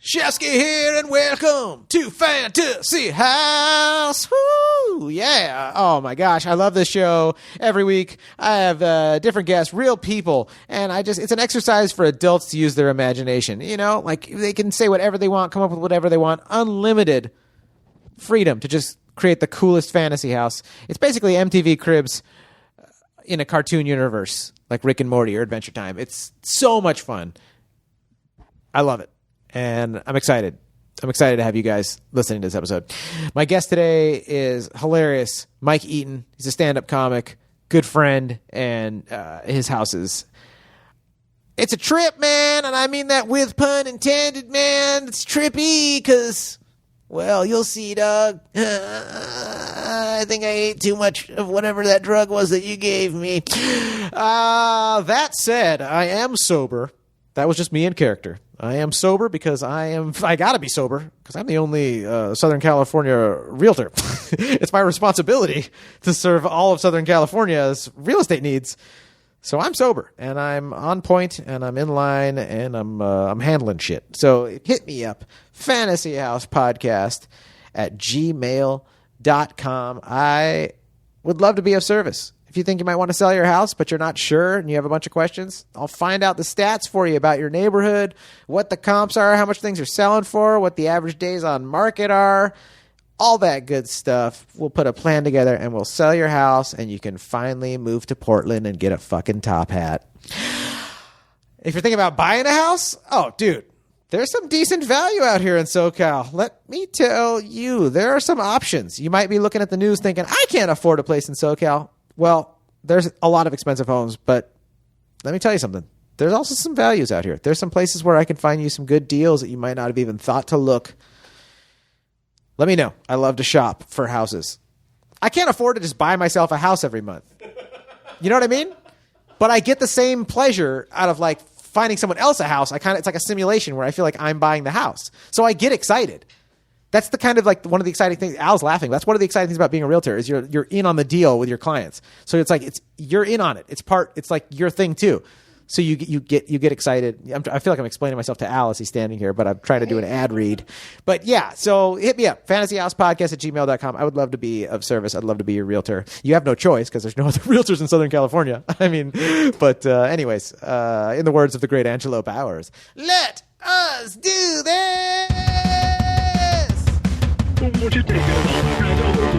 Shefsky here, and welcome to Fantasy House. Woo! Yeah. Oh my gosh, I love this show. Every week I have different guests, real people, and it's an exercise for adults to use their imagination. You know, like they can say whatever they want, come up with whatever they want, unlimited freedom to just create the coolest fantasy house. It's basically MTV Cribs in a cartoon universe, like Rick and Morty or Adventure Time. It's so much fun. I love it. And I'm excited. I'm excited to have you guys listening to this episode. My guest today is hilarious, Mike Eaton. He's a stand-up comic, good friend, and his house is... It's a trip, man, and I mean that with pun intended, man. It's trippy because, well, you'll see, dog. I think I ate too much of whatever that drug was that you gave me. That said, I am sober. That was just me in character. I am sober because I gotta be sober because I'm the only Southern California realtor. It's my responsibility to serve all of Southern California's real estate needs. So I'm sober and I'm on point and I'm in line and I'm handling shit. So hit me up, fantasyhousepodcast@gmail.com. I would love to be of service. If you think you might want to sell your house, but you're not sure and you have a bunch of questions, I'll find out the stats for you about your neighborhood, what the comps are, how much things are selling for, what the average days on market are, all that good stuff. We'll put a plan together and we'll sell your house and you can finally move to Portland and get a fucking top hat. If you're thinking about buying a house, oh, dude, there's some decent value out here in SoCal. Let me tell you, there are some options. You might be looking at the news thinking, I can't afford a place in SoCal. Well, there's a lot of expensive homes, but let me tell you something. There's also some values out here. There's some places where I can find you some good deals that you might not have even thought to look. Let me know. I love to shop for houses. I can't afford to just buy myself a house every month. You know what I mean? But I get the same pleasure out of like finding someone else a house. It's like a simulation where I feel like I'm buying the house. So I get excited. That's the kind of like one of the exciting things. Al's laughing. That's one of the exciting things about being a realtor is you're in on the deal with your clients. So it's like you're in on it. It's like your thing too. So you get excited. I feel like I'm explaining myself to Al as he's standing here, but I'm trying to do an ad read. But yeah, so hit me up, fantasyhousepodcast@gmail.com. I would love to be of service. I'd love to be your realtor. You have no choice because there's no other realtors in Southern California. I mean, but anyways, in the words of the great Angelo Bowers, let us do this. Won't you take it all around over to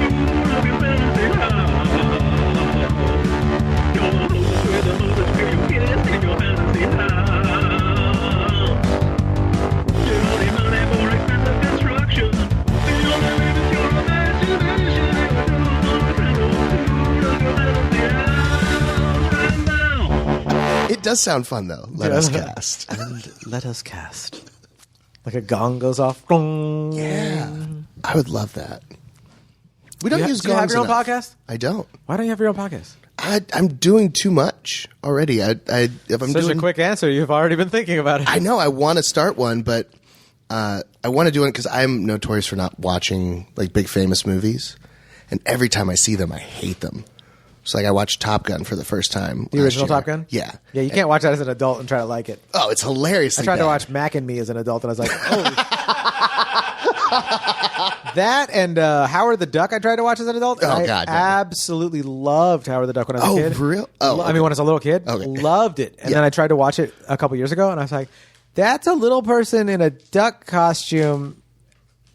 your fantasy house? Your host with the most experience in your fantasy house. You don't need money for expensive construction. The only limit is your imagination. Right now. It does sound fun though. Let us cast. And let us cast. Like a gong goes off. Gong. Yeah. I would love that. We don't use gongs. Do you have your own enough. podcast? I don't. Why don't you have your own podcast? I'm doing too much already. If I'm Such doing a quick answer. You've already been thinking about it. I know. I want to start one, but I want to do it because I'm notorious for not watching like big famous movies, and every time I see them, I hate them. So like I watched Top Gun for the first time. The original Top Gun? Yeah. Yeah, you can't watch that as an adult and try to like it. Oh, it's hilarious. I tried to watch Mac and Me as an adult, and I was like, holy. That and Howard the Duck I tried to watch as an adult. Oh, I God. absolutely loved Howard the Duck when I was a kid. Oh, real? Oh, I mean, when I was a little kid. Okay. Loved it. And then I tried to watch it a couple years ago, and I was like, that's a little person in a duck costume,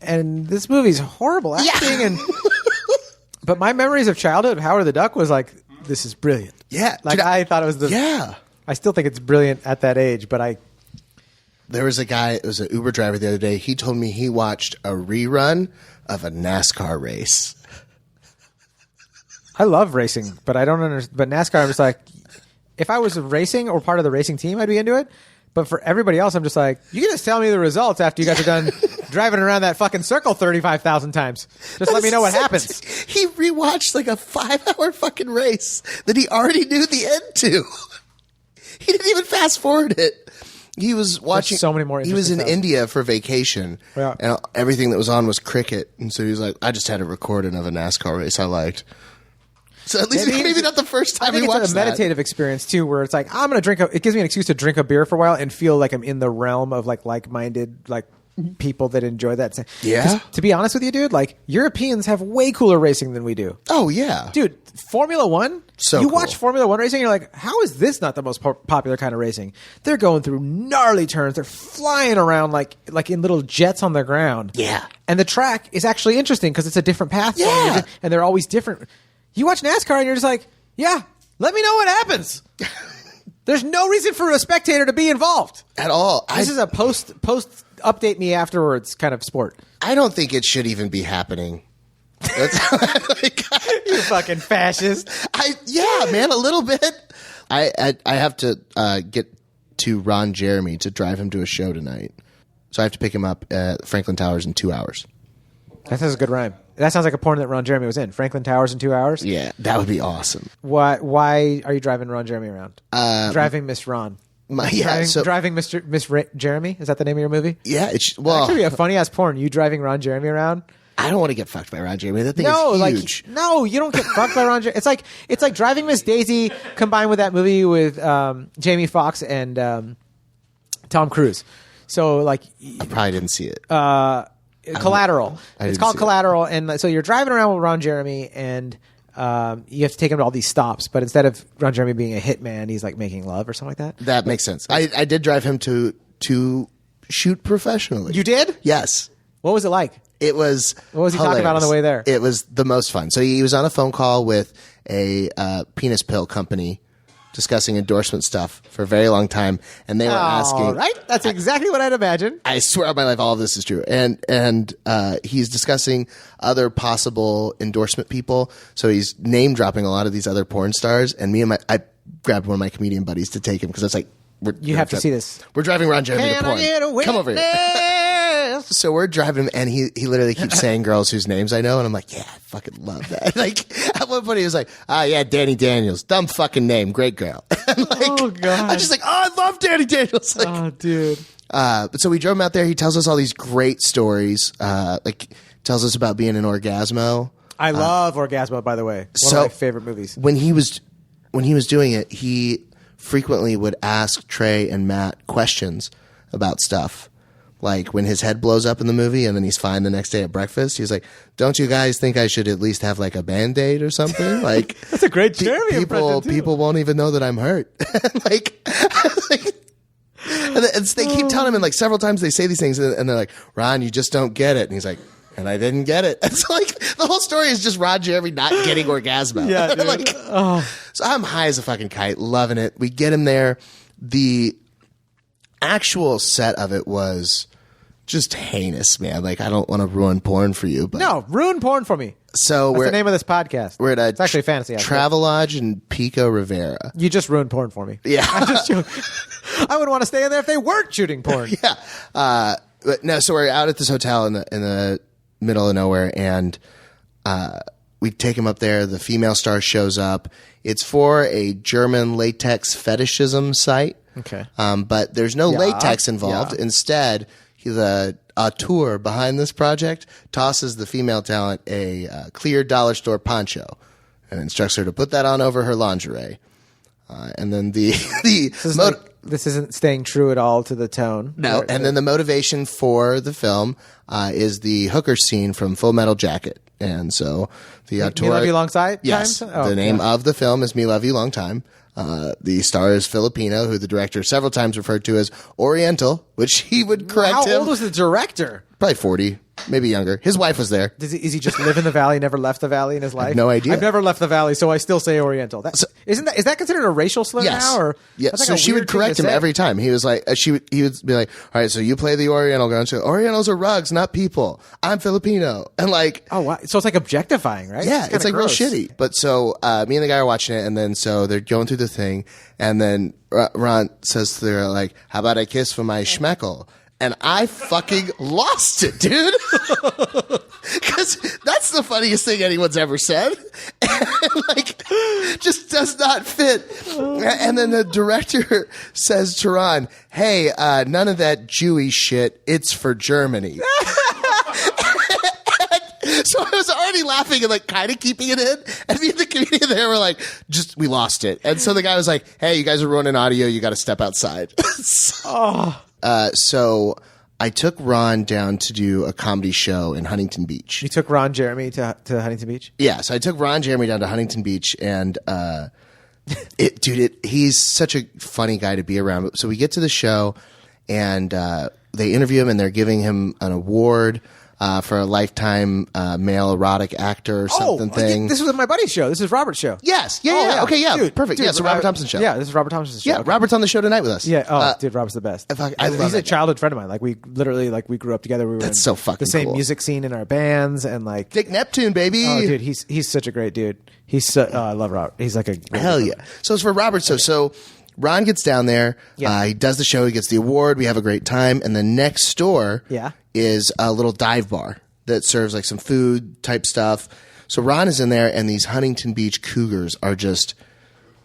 and this movie's horrible acting. Yeah. And But my memories of childhood of Howard the Duck was like, this is brilliant. Yeah. Like, I thought it was Yeah. I still think it's brilliant at that age, but There was a guy, it was an Uber driver the other day. He told me he watched a rerun of a NASCAR race. I love racing, but I don't understand. But NASCAR, I'm just like, if I was racing or part of the racing team, I'd be into it. But for everybody else, I'm just like, you can just tell me the results after you guys are done driving around that fucking circle 35,000 times. Just let me know what happens. He rewatched like a 5-hour fucking race that he already knew the end to. He didn't even fast forward it. He was watching. There's so many more. He was in interesting India for vacation, and everything that was on was cricket. And so he was like, "I just had a recording of a NASCAR race I liked." So at least maybe not the first time we watched it's a meditative experience too, where it's like I'm gonna drink. It gives me an excuse to drink a beer for a while and feel like I'm in the realm of like-minded like people that enjoy that. Yeah. 'Cause to be honest with you, dude, like Europeans have way cooler racing than we do. Oh yeah, Dude, Formula One. So you cool. watch Formula One racing, you're like, how is this not the most popular kind of racing? They're going through gnarly turns. They're flying around like in little jets on the ground. Yeah. And the track is actually interesting because it's a different path. Yeah. And they're always different. You watch NASCAR and you're just like, yeah, let me know what happens. There's no reason for a spectator to be involved at all. This is a post update me afterwards kind of sport. I don't think it should even be happening. That's like, You fucking fascist. yeah, man, a little bit. I have to get to Ron Jeremy to drive him to a show tonight, so I have to pick him up at Franklin Towers in 2 hours. That sounds a good rhyme. That sounds like a porn that Ron Jeremy was in. Franklin Towers in 2 hours. Yeah, that would be awesome. Why are you driving Ron Jeremy around? Driving Miss Ron. Driving Miss Jeremy. Is that the name of your movie? Yeah, That could be a funny ass porn. You driving Ron Jeremy around. I don't want to get fucked by Ron Jeremy. That thing is huge. No, you don't get fucked by Ron Jeremy. It's like Driving Miss Daisy combined with that movie with Jamie Foxx and Tom Cruise. So like, I probably didn't see it. Collateral. It's called Collateral, and so you're driving around with Ron Jeremy, and you have to take him to all these stops. But instead of Ron Jeremy being a hitman, he's like making love or something like that. That makes sense. I did drive him to shoot professionally. You did? Yes. What was it like? It was. What was he talking about on the way there? It was the most fun. So he was on a phone call with a penis pill company discussing endorsement stuff for a very long time, and they were asking. Right? That's exactly what I'd imagine. I swear on my life, all of this is true. And he's discussing other possible endorsement people. So he's name dropping a lot of these other porn stars. And I grabbed one of my comedian buddies to take him because I was like, you have to see this. We're driving Ron Jeremy to Can porn. I get a witness? Come over here. So we're driving him, and he literally keeps saying girls whose names I know, and I'm like, yeah, I fucking love that. Like at one point he was like, yeah, Danny Daniels, dumb fucking name, great girl. Like, oh god, I'm just like, I love Danny Daniels. Like, oh dude. But so we drove him out there. He tells us all these great stories. Like tells us about being an Orgasmo. I love Orgasmo, by the way. One of my favorite movies. When he was doing it, he frequently would ask Trey and Matt questions about stuff. Like when his head blows up in the movie and then he's fine the next day at breakfast, he's like, don't you guys think I should at least have like a Band-Aid or something? Like that's a great Jeremy impression too. People won't even know that I'm hurt. like and they keep telling him, and like several times they say these things and they're like, Ron, you just don't get it. And he's like, and I didn't get it. It's like the whole story is just Ron Jeremy not getting Orgasmo. Yeah, dude. Like, so I'm high as a fucking kite, loving it. We get him there. The actual set of it was just heinous, man. Like I don't want to ruin porn for you, but no, ruin porn for me. So That's the name of this podcast. We're at it's actually a fantasy Travelodge in Pico Rivera. You just ruined porn for me. Yeah, I'm just joking. I would want to stay in there if they weren't shooting porn. Yeah, but no. So we're out at this hotel in the middle of nowhere, and we take him up there. The female star shows up. It's for a German latex fetishism site. Okay, but there's no latex involved. Yeah. Instead, the auteur behind this project tosses the female talent a clear dollar store poncho and instructs her to put that on over her lingerie. And then this isn't staying true at all to the tone. No, and then the motivation for the film is the hooker scene from Full Metal Jacket. And so the auteur... Me Love You Long Time? Yes. The name of the film is Me Love You Long Time. The star is Filipino, who the director several times referred to as Oriental, which he would correct him. How old was the director? Probably 40, maybe younger. His wife was there. Is he just live in the valley, never left the valley in his life? I have no idea. I've never left the valley, so I still say Oriental. Is that considered a racial slur now? Or yes. So she would correct him every time. He was like, he would be like, all right, so you play the Oriental girl. And she goes, Orientals are rugs, not people. I'm Filipino. And like, oh wow, so it's like objectifying, right? Yeah, it's like gross. Real shitty. But so me and the guy are watching it, and then so they're going through the thing, and then Ron says to her like, how about a kiss for my schmeckle? And I fucking lost it, dude. Because that's the funniest thing anyone's ever said. And, like, just does not fit. And then the director says to Ron, hey, none of that Jewy shit. It's for Germany. So I was already laughing and like kind of keeping it in. And me and the comedian there were like, we lost it. And so the guy was like, hey, you guys are ruining audio. You got to step outside. So I took Ron down to do a comedy show in Huntington Beach. You took Ron Jeremy to Huntington Beach? Yeah, so I took Ron Jeremy down to Huntington Beach, and he's such a funny guy to be around. So we get to the show, and they interview him, and they're giving him an award for a lifetime male erotic actor or something thing. This was my buddy's show. This is Robert's show. Yes. Yeah. Okay. Yeah. Dude, Perfect. Dude, Yeah. So Robert Thompson's show. Yeah. This is Robert Thompson's show. Yeah. Robert's on the show tonight with us. Yeah. Oh, dude, Robert's the best. I love He's a that guy. childhood friend of mine. Like we literally, we grew up together. We were That's in so fucking the same cool. music scene in our bands, and like Dick Neptune, baby. Oh, dude, he's such a great dude. I love Robert. He's like a Hell yeah. So it's for Robert. So Ron gets down there. Yeah. He does the show. He gets the award. We have a great time. And then next door is a little dive bar that serves like some food type stuff. So Ron is in there, and these Huntington Beach cougars are just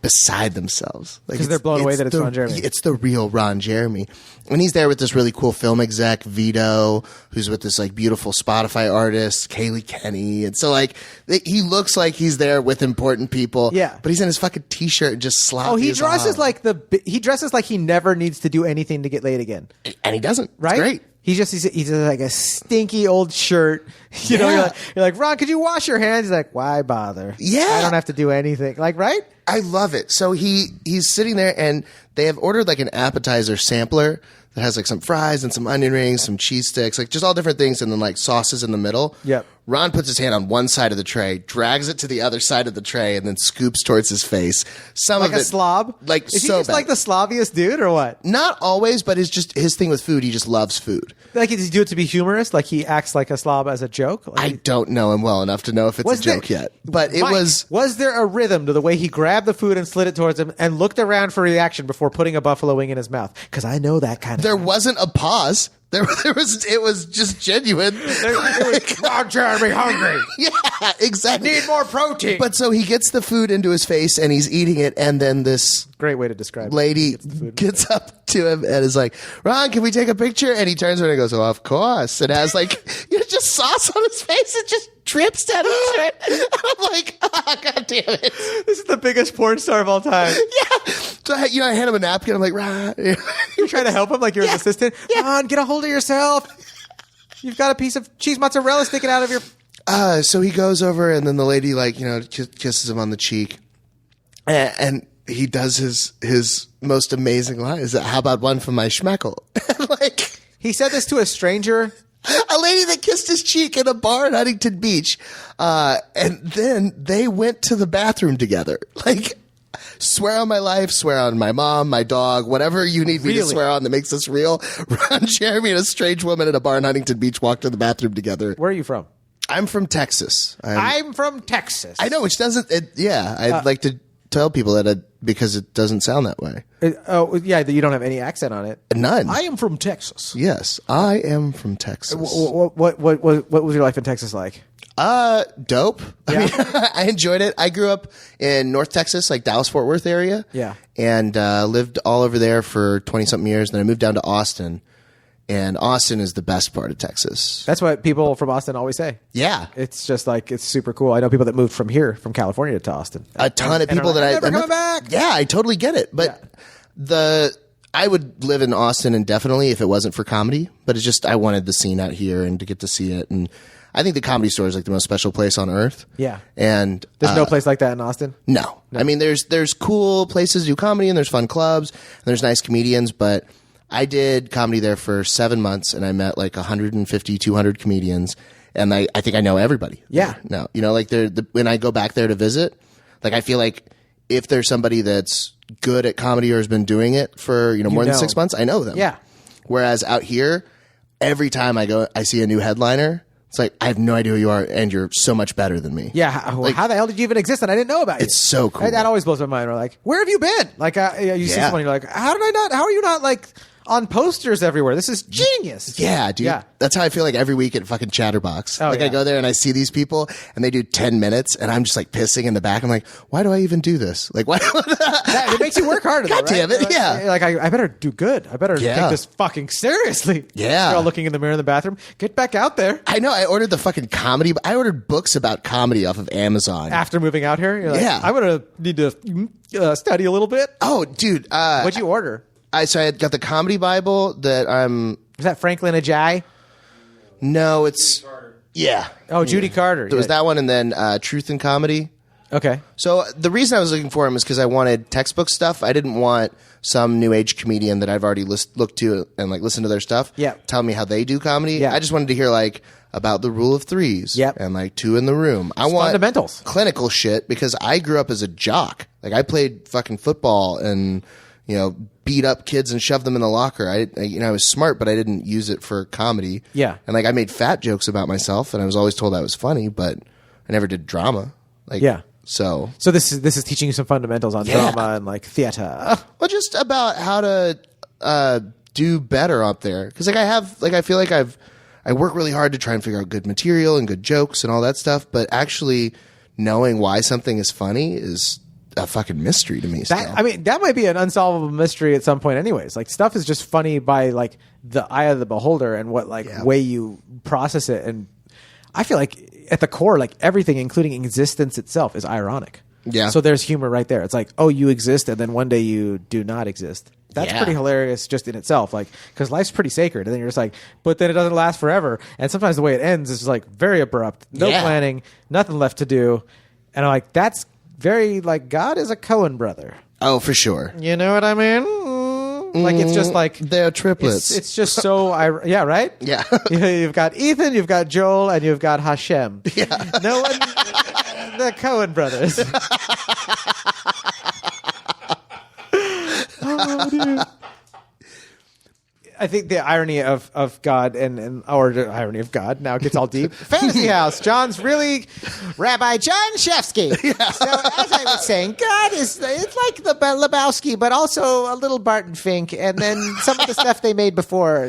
beside themselves. Because they're blown away that it's Ron Jeremy. It's the real Ron Jeremy. And he's there with this really cool film exec, Vito, who's with this like beautiful Spotify artist, Kaylee Kenny. And so like he looks like he's there with important people. Yeah. But he's in his fucking t-shirt and just sloppy. Oh, he as dresses hell. he dresses like he never needs to do anything to get laid again. And he doesn't. Right? It's great. He's like a stinky old shirt. You know, you're like, Ron, could you wash your hands? He's like, why bother? Yeah. I don't have to do anything. Like, right? I love it. So he's sitting there, and they have ordered like an appetizer sampler that has like some fries and some onion rings, some cheese sticks, like just all different things, and then like sauces in the middle. Yep. Ron puts his hand on one side of the tray, drags it to the other side of the tray, and then scoops towards his face. Some Like of it, a slob? Like Is he so just bad. like the slobbiest dude or what? Not always, but it's just his thing with food. He just loves food. Like, does he do it to be humorous? Like, he acts like a slob as a joke? Like, I don't know him well enough to know if it's a joke yet, but it Mike, was. there a rhythm to the way he grabbed the food and slid it towards him and looked around for reaction before putting a buffalo wing in his mouth? Because I know that kind of. There wasn't a pause. There was. It was just genuine. Ron Jeremy hungry. Yeah, exactly. Need more protein. But so he gets the food into his face and he's eating it, and then this Great way to describe lady gets up to him and is like, Ron, can we take a picture? And he turns around and goes, oh, of course. And has like just sauce on his face. It just drips down his shirt. And I'm like, oh, God damn it. This is the biggest porn star of all time. Yeah. So I hand him a napkin. I'm like, Ron. You're trying to help him like you're his assistant. Ron, get a hold of yourself. You've got a piece of cheese mozzarella sticking out of your... So he goes over, and then the lady kisses him on the cheek. And he does his most amazing line. Is how about one from my schmeckle? Like, he said this to a stranger. a lady that kissed his cheek in a bar in Huntington Beach. And then they went to the bathroom together. Like, swear on my life, swear on my mom, my dog, whatever you need me to swear on that makes this real. Ron Jeremy and a strange woman at a bar in Huntington Beach walked to the bathroom together. Where are you from? I'm from Texas. I'm from Texas. I know, which doesn't. I'd like to tell people that because it doesn't sound that way. You don't have any accent on it. None. I am from Texas. Yes, I am from Texas. What was your life in Texas like? Dope. I mean, I enjoyed it. I grew up in North Texas, like Dallas-Fort Worth area. Yeah. And lived all over there for 20-something years. Then I moved down to Austin. And Austin is the best part of Texas. That's what people from Austin always say. Yeah. It's just like, it's super cool. I know people that moved from here, from California to Austin. A ton of people that I... Never coming back. Yeah, I totally get it. But I would live in Austin indefinitely if it wasn't for comedy. But it's just, I wanted the scene out here and to get to see it. And I think the Comedy Store is like the most special place on earth. Yeah. And there's no place like that in Austin? No. I mean, there's cool places to do comedy, and there's fun clubs, and there's nice comedians, but I did comedy there for 7 months, and I met like 150, 200 comedians, and I think I know everybody. Yeah. No, like when I go back there to visit, like I feel like if there's somebody that's good at comedy or has been doing it for more than 6 months, I know them. Yeah. Whereas out here, every time I go, I see a new headliner. It's like, I have no idea who you are, and you're so much better than me. Yeah. How the hell did you even exist? And I didn't know about you. It's so cool. That always blows my mind. We're like, where have you been? Like, you see someone, you're like, how are you not like on posters everywhere? This is genius. Yeah, dude. Yeah. That's how I feel like every week at fucking Chatterbox. Oh, I go there and I see these people and they do 10 minutes and I'm just like pissing in the back. I'm like, why do I even do this? Like, why? It makes you work harder. God damn it. You're like, I better do good. I better take this fucking seriously. Yeah. You're all looking in the mirror in the bathroom. Get back out there. I know. I ordered the fucking comedy. I ordered books about comedy off of Amazon. After moving out here? You're like, Yeah. I'm going to need to study a little bit. Oh, dude. What'd you order? So I had got the comedy Bible that I'm Is that Franklin Ajayi? No, it's yeah. Oh, Judy Carter. There was that one, and then Truth and Comedy. Okay. So the reason I was looking for him is because I wanted textbook stuff. I didn't want some new age comedian that I've already looked to and like listened to their stuff. Yeah. Tell me how they do comedy. Yeah. I just wanted to hear like about the rule of threes. Yep. And like Two in the Room. I want fundamentals. clinical shit because I grew up as a jock. Like I played fucking football and beat up kids and shoved them in the locker. I was smart, but I didn't use it for comedy. Yeah. And like I made fat jokes about myself, and I was always told I was funny, but I never did drama. Like Yeah. So this is teaching you some fundamentals on drama and like theater. well, just about how to do better up there because I feel like I work really hard to try and figure out good material and good jokes and all that stuff, but actually knowing why something is funny is a fucking mystery to me. That might be an unsolvable mystery at some point anyways. Like stuff is just funny by like the eye of the beholder and what way you process it. And I feel like at the core, like everything, including existence itself, is ironic. Yeah. So there's humor right there. It's like, oh, you exist and then one day you do not exist. That's pretty hilarious just in itself. Like, because life's pretty sacred. And then you're just like, but then it doesn't last forever. And sometimes the way it ends is like very abrupt. No planning, nothing left to do. And I'm like, that's very like God is a Coen brother. Oh, for sure. You know what I mean? Like it's just like they're triplets. It's just so yeah, right? Yeah. You've got Ethan, you've got Joel, and you've got Hashem. Yeah. No one, the Coen brothers. Oh, dude. I think the irony of God or the irony of God now gets all deep. Fantasy House. John's really Rabbi Jon Shefsky. Yeah. So as I was saying, God it's like the Lebowski, but also a little Barton Fink, and then some of the stuff they made before.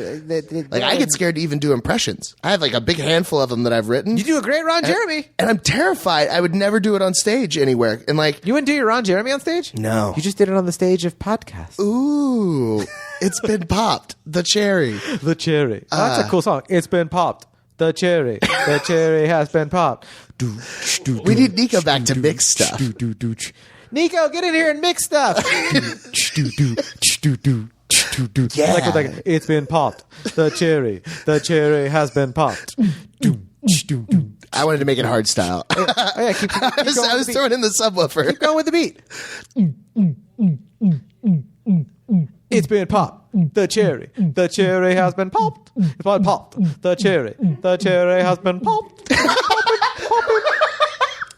I get scared to even do impressions. I have like a big handful of them that I've written. You do a great Ron Jeremy, and I'm terrified. I would never do it on stage anywhere. And like, you wouldn't do your Ron Jeremy on stage? No, you just did it on the stage of podcasts. Ooh. It's been popped. The cherry. The cherry. Oh, that's a cool song. It's been popped. The cherry. The cherry has been popped. We need Nico back to mix stuff. Nico, get in here and mix stuff. Yeah. Like, it's been popped. The cherry. The cherry has been popped. I wanted to make it hard style. Oh, yeah, keep I was throwing in the subwoofer. Keep going with the beat. It's been popped. The cherry. The cherry has been popped. It's been popped. The cherry. The cherry has been popped.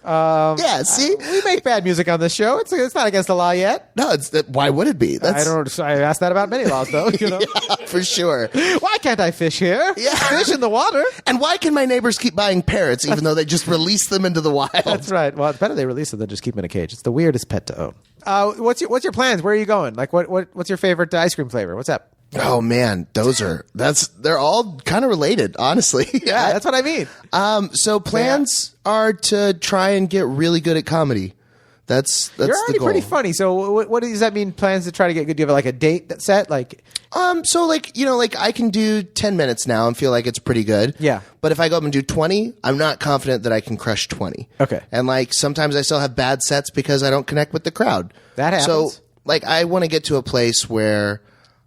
Yeah, see? We make bad music on this show. It's not against the law yet. No, why would it be? I asked that about many laws, though. You know? Yeah, for sure. Why can't I fish here? Yeah. Fish in the water. And why can my neighbors keep buying parrots even though they just release them into the wild? That's right. Well, it's better they release them than just keep them in a cage. It's the weirdest pet to own. What's your plans? Where are you going? Like, what's your favorite ice cream flavor? What's up? Oh man, they're all kind of related, honestly. Yeah, that's what I mean. So plans are to try and get really good at comedy. That's You're already the goal. pretty funny. So what does that mean? Plans to try to get good? Do you have like a date that's set? Like, so like I can do 10 minutes now and feel like it's pretty good. Yeah. But if I go up and do 20, I'm not confident that I can crush 20. Okay. And like sometimes I still have bad sets because I don't connect with the crowd. That happens. So like I want to get to a place where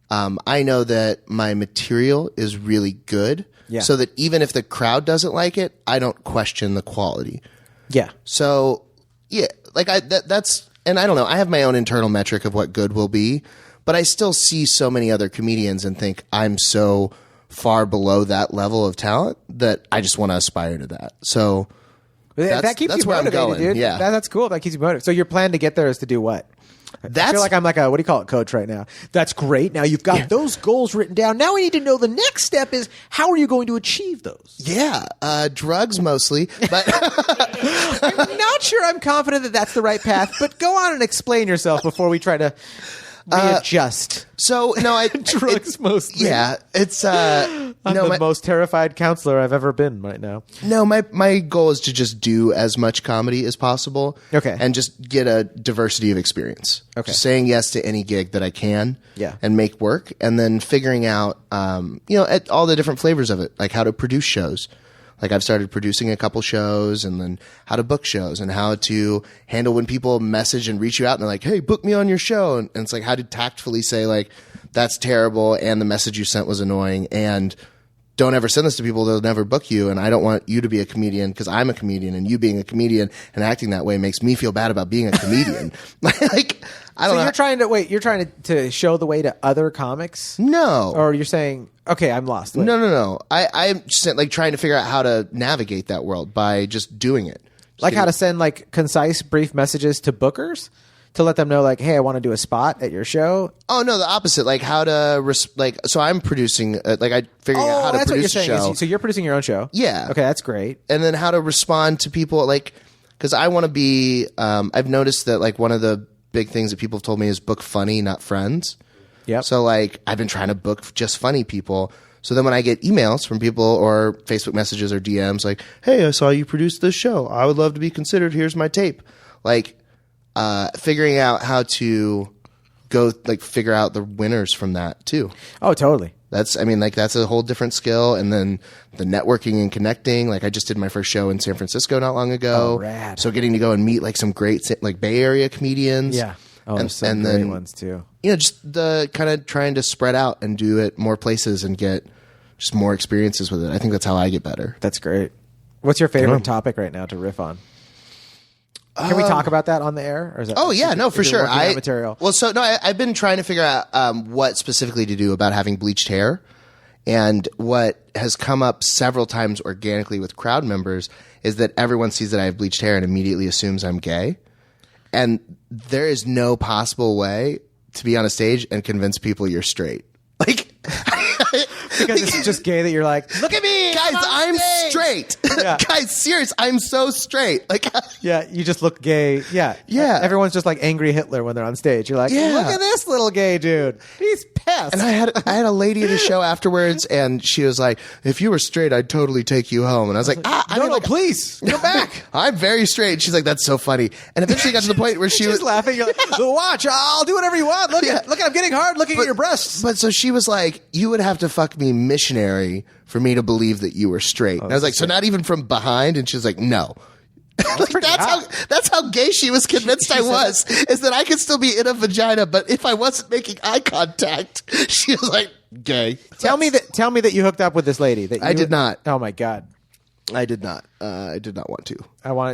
I know that my material is really good. Yeah. So that even if the crowd doesn't like it, I don't question the quality. yeah. So yeah, like that's and I don't know. I have my own internal metric of what good will be, but I still see so many other comedians and think I'm so far below that level of talent that I just want to aspire to that. So That keeps that's you where I'm motivated, going. dude. Yeah. That's cool. That keeps you motivated. So your plan to get there is to do what? I feel like I'm like a, what do you call it, coach right now. That's great. Now you've got those goals written down. Now we need to know the next step is how are you going to achieve those? Yeah, drugs mostly, but I'm not sure I'm confident that that's the right path, but go on and explain yourself before we try to readjust. So no, Drugs mostly. Yeah, it's I'm the most terrified counselor I've ever been right now. No, my goal is to just do as much comedy as possible. Okay. And just get a diversity of experience. Okay. Just saying yes to any gig that I can. Yeah. And make work. And then figuring out, at all the different flavors of it, like how to produce shows. Like I've started producing a couple shows, and then how to book shows and how to handle when people message and reach you out and they're like, hey, book me on your show. And it's like how to tactfully say like, that's terrible and the message you sent was annoying and don't ever send this to people. They'll never book you. And I don't want you to be a comedian because I'm a comedian, and you being a comedian and acting that way makes me feel bad about being a comedian. Like, I don't know. You're trying to show the way to other comics? No. Or you're saying, okay, I'm lost. Wait. No. I'm just like trying to figure out how to navigate that world by just doing it. How to send like concise, brief messages to bookers to let them know, like, hey, I want to do a spot at your show. Oh no, the opposite. Like how to so I'm producing. I figuring out how to produce a show. So you're producing your own show. Yeah. Okay, that's great. And then how to respond to people, like, because I want to be. I've noticed that like one of the big things that people have told me is book funny, not friends. Yeah. So like I've been trying to book just funny people. So then when I get emails from people or Facebook messages or DMs like, hey, I saw you produce this show. I would love to be considered. Here's my tape. Like figuring out how to go like figure out the winners from that too. Oh, totally. That's a whole different skill. And then the networking and connecting. Like I just did my first show in San Francisco not long ago. Oh, rad. So getting to go and meet like some great like Bay Area comedians. Yeah. Oh, and there's some great ones too. Just the kind of trying to spread out and do it more places and get just more experiences with it. I think that's how I get better. That's great. What's your favorite topic right now to riff on? Can we talk about that on the air? Or is that, for sure. Material. Well, so no, I've been trying to figure out what specifically to do about having bleached hair, and what has come up several times organically with crowd members is that everyone sees that I have bleached hair and immediately assumes I'm gay, and there is no possible way to be on a stage and convince people you're straight. Like. Because it's just gay that you're like, look at me, guys, I'm straight. Yeah. Guys, serious, I'm so straight. Like, yeah, you just look gay. Yeah, yeah. Everyone's just like angry Hitler when they're on stage. You're like, yeah. Look at this little gay dude. He's pissed. And I had a lady at a show afterwards, and she was like, "If you were straight, I'd totally take you home." And I was like, please go back. I'm very straight. And she's like, "That's so funny." And eventually got to the point where she was laughing. You're like, watch, I'll do whatever you want. Look, I'm getting hard looking at your breasts. But so she was like, "You would have to fuck me missionary for me to believe that you were straight." And I was like, "So not even from behind?" And she was like, "No." Like, that's how gay she was convinced I was, is that I could still be in a vagina, but if I wasn't making eye contact, she was like, gay. Tell me that you hooked up with this lady. I did not. Oh my God. I did not. I did not want to.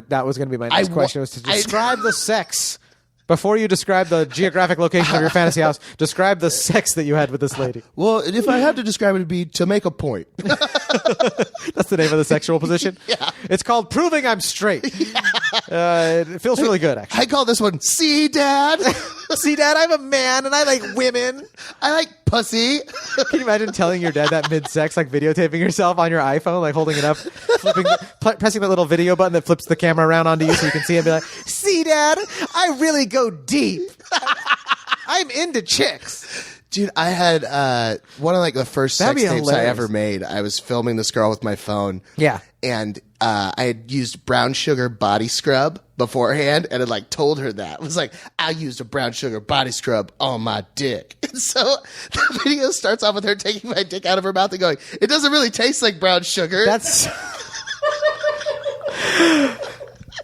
That was going to be my next question, was to describe the sex. Before you describe the geographic location of your fantasy house, describe the sex that you had with this lady. Well, if I had to describe it, it'd be to make a point. That's the name of the sexual position? Yeah. It's called proving I'm straight. Yeah. It feels really good, actually. I call this one, See, Dad? See, Dad, I'm a man, and I like women. I like pussy. Can you imagine telling your dad that mid-sex, like videotaping yourself on your iPhone, like holding it up, pressing the little video button that flips the camera around onto you so you can see it and be like, see, Dad, I really go deep. I'm into chicks. Dude, I had one of like the first sex tapes I ever made. I was filming this girl with my phone. Yeah. And I had used brown sugar body scrub beforehand and had like told her that. I was like, I used a brown sugar body scrub on my dick. And so the video starts off with her taking my dick out of her mouth and going, it doesn't really taste like brown sugar. That's...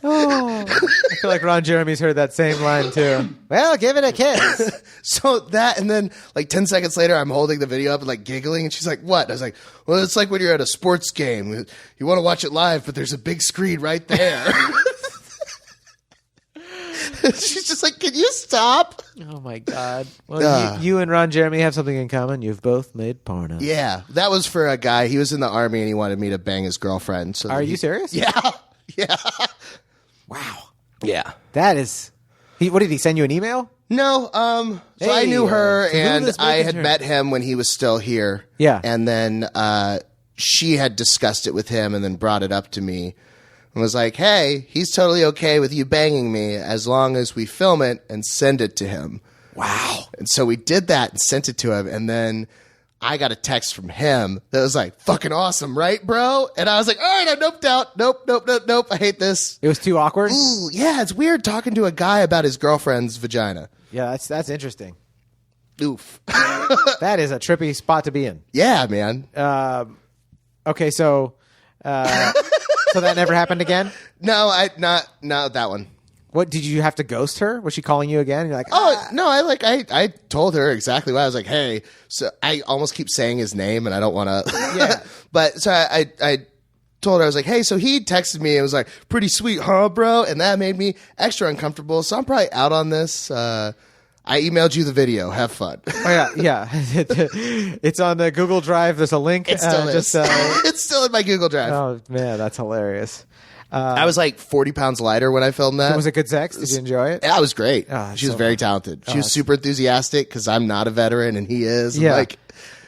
Oh, I feel like Ron Jeremy's heard that same line too. Well, give it a kiss. So that, and then like 10 seconds later, I'm holding the video up and like giggling, and she's like, what? And I was like, well, it's like when you're at a sports game. You want to watch it live, but there's a big screen right there. She's just like, can you stop? Oh my God. Well, you and Ron Jeremy have something in common. You've both made porno. Yeah. That was for a guy. He was in the army and he wanted me to bang his girlfriend. So Are you serious? Yeah. Yeah. Wow. Yeah. That is... What did he send you an email? No. So I knew her, and I had met him when he was still here. Yeah. And then she had discussed it with him and then brought it up to me and was like, hey, he's totally okay with you banging me as long as we film it and send it to him. Wow. And so we did that and sent it to him, and then I got a text from him that was like, fucking awesome, right, bro? And I was like, all right, I noped out. Nope. I hate this. It was too awkward? Ooh, yeah, it's weird talking to a guy about his girlfriend's vagina. Yeah, that's interesting. Oof. That is a trippy spot to be in. Yeah, man. Okay, so So that never happened again? No, not that one. What, did you have to ghost her? Was she calling you again? You're like, Oh no, I told her exactly what I was like. Hey, so I almost keep saying his name, and I don't want to. Yeah. But so I told her, I was like, hey, so he texted me and was like, pretty sweet, huh, bro? And that made me extra uncomfortable. So I'm probably out on this. I emailed you the video. Have fun. Oh yeah. It's on the Google Drive. There's a link. It still is. It's still in my Google Drive. Oh man, that's hilarious. I was like 40 pounds lighter when I filmed that. Was it good sex? Did you enjoy it? Yeah, it was great. Oh, she was so very fun. talented. She was super enthusiastic because I'm not a veteran and he is. And Yeah. like,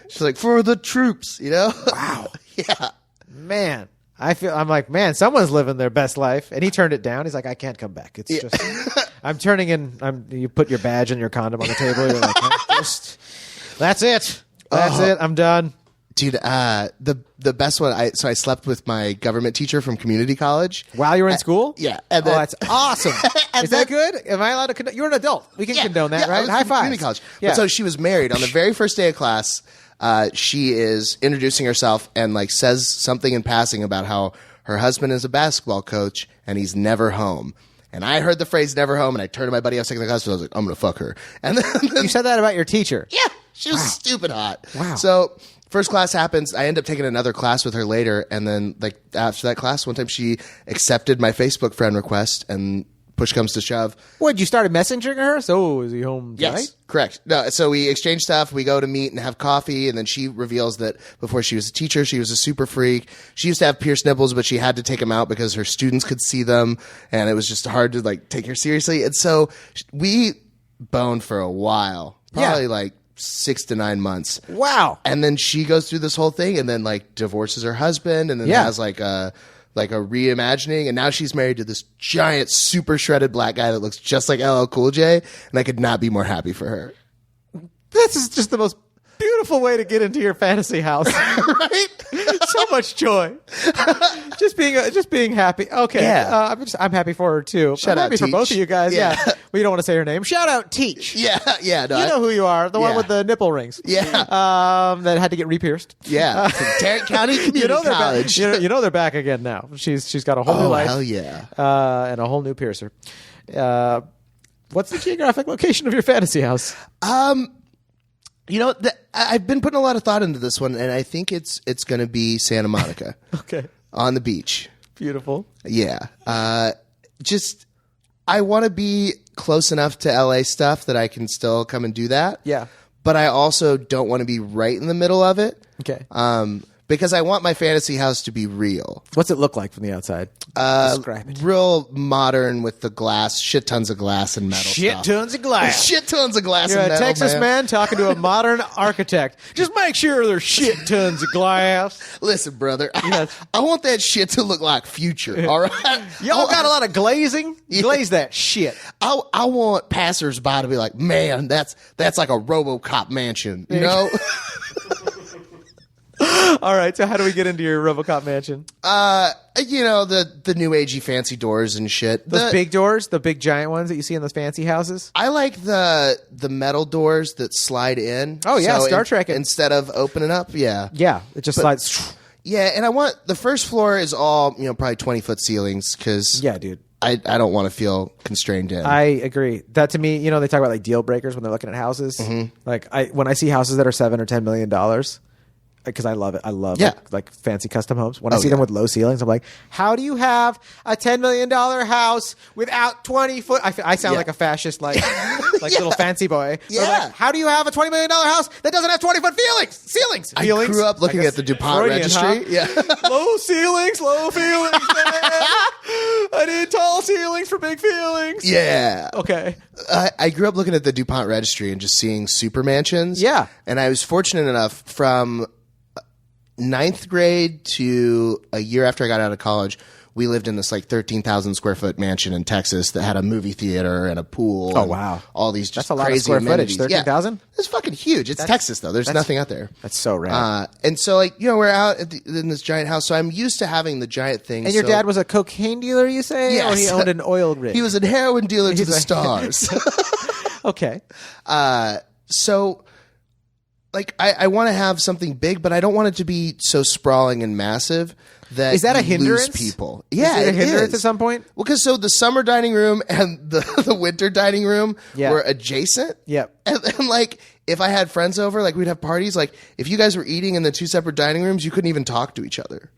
she's like, for the troops, you know? Wow. Yeah. Man, I'm like, man, someone's living their best life. And he turned it down. He's like, I can't come back. It's just, I'm turning in. You put your badge and your condom on the table. You're like, that's it. That's it. I'm done. Dude, the best one. I slept with my government teacher from community college While you were in school? Yeah, and then, that's awesome. Is that good? Am I allowed to condone? You're an adult. We can condone that, I right? was High from five. community college. Yeah. But so she was married on the very first day of class. She is introducing herself and like says something in passing about how her husband is a basketball coach and he's never home. And I heard the phrase "never home," and I turned to my buddy I was taking the class, and I was like, "I'm gonna fuck her." And then You said that about your teacher. yeah, she was stupid hot. Wow. So first class happens. I end up taking another class with her later, and then like after that class, one time she accepted my Facebook friend request, and push comes to shove. What, you started messaging her? So is he home tonight? Yes, correct. No, so we exchange stuff. We go to meet and have coffee, and then she reveals that before she was a teacher, she was a super freak. She used to have pierced nipples, but she had to take them out because her students could see them, and it was just hard to like take her seriously. And so we boned for a while, probably like 6 to 9 months. Wow. And then she goes through this whole thing, and then like divorces her husband, and then has like a reimagining, and now she's married to this giant, super shredded black guy that looks just like LL Cool J, and I could not be more happy for her. This is just the most beautiful way to get into your fantasy house. Right? So much joy. just being happy. Okay. Yeah. I'm happy for her too. Shout I'm out happy for Teach. both of you guys. Yeah. Yeah. Well, you don't want to say her name. Shout out Teach. Yeah. No, You know who you are. The one Yeah. with the nipple rings. Yeah. That had to get re-pierced. Yeah. From Tarrant County Community College. You know they're back again now. She's got a whole new life. Hell yeah. And a whole new piercer. What's the geographic location of your fantasy house? You know, I've been putting a lot of thought into this one, and I think it's going to be Santa Monica. Okay. On the beach. Beautiful. Yeah. I want to be close enough to LA stuff that I can still come and do that. Yeah. But I also don't want to be right in the middle of it. Okay. Because I want my fantasy house to be real. What's it look like from the outside? Describe it. Real modern with the glass, shit tons of glass and metal stuff. Tons of glass. Shit tons of glass You're and a metal, Texas man talking to a modern architect. Just make sure there's shit tons of glass. Listen, brother, Yes. I want that shit to look like future, all right? Y'all got a lot of glazing? Yeah. Glaze that shit. I want passersby to be like, man, that's like a RoboCop mansion, you know? All right, so how do we get into your RoboCop mansion? You know, the new agey fancy doors and shit. Those big doors, the big giant ones that you see in those fancy houses? I like the metal doors that slide in. Oh, yeah, Star Trek. Instead of opening up, yeah. Yeah, it just slides. Yeah, and I want the first floor is all, probably 20-foot ceilings because Yeah, dude. I don't want to feel constrained in. I agree. That to me, they talk about like deal breakers when they're looking at houses. Mm-hmm. Like when I see houses that are $7 or $10 million, because I love it. I love like fancy custom homes. When I see them with low ceilings, I'm like, how do you have a $10 million house without 20 foot? I sound like a fascist, like little fancy boy. Yeah. Like, how do you have a $20 million house that doesn't have 20 foot ceilings? I grew up looking at the DuPont Freudian, registry. Huh? Yeah. Low ceilings, low feelings. Man. I need tall ceilings for big feelings. Yeah. Okay. I grew up looking at the DuPont registry and just seeing super mansions. Yeah. And I was fortunate enough from 9th grade to a year after I got out of college, we lived in this like 13,000 square foot mansion in Texas that had a movie theater and a pool. Oh, and wow. All these just That's a lot of crazy square footage. amenities. 13,000? Yeah. It's fucking huge. It's Texas though. There's nothing out there. That's so rad. And so like, we're out in this giant house. So I'm used to having the giant things. And your dad was a cocaine dealer, you say? Yes. Or he owned an oil rig? He was a heroin dealer to the like- stars. Okay. So like I want to have something big, but I don't want it to be so sprawling and massive that Is that a you hindrance? lose people. Yeah, is it a it hindrance is. at some point? Well, because so the summer dining room and the winter dining room were adjacent. Yep. And like if I had friends over, like we'd have parties. Like if you guys were eating in the two separate dining rooms, you couldn't even talk to each other.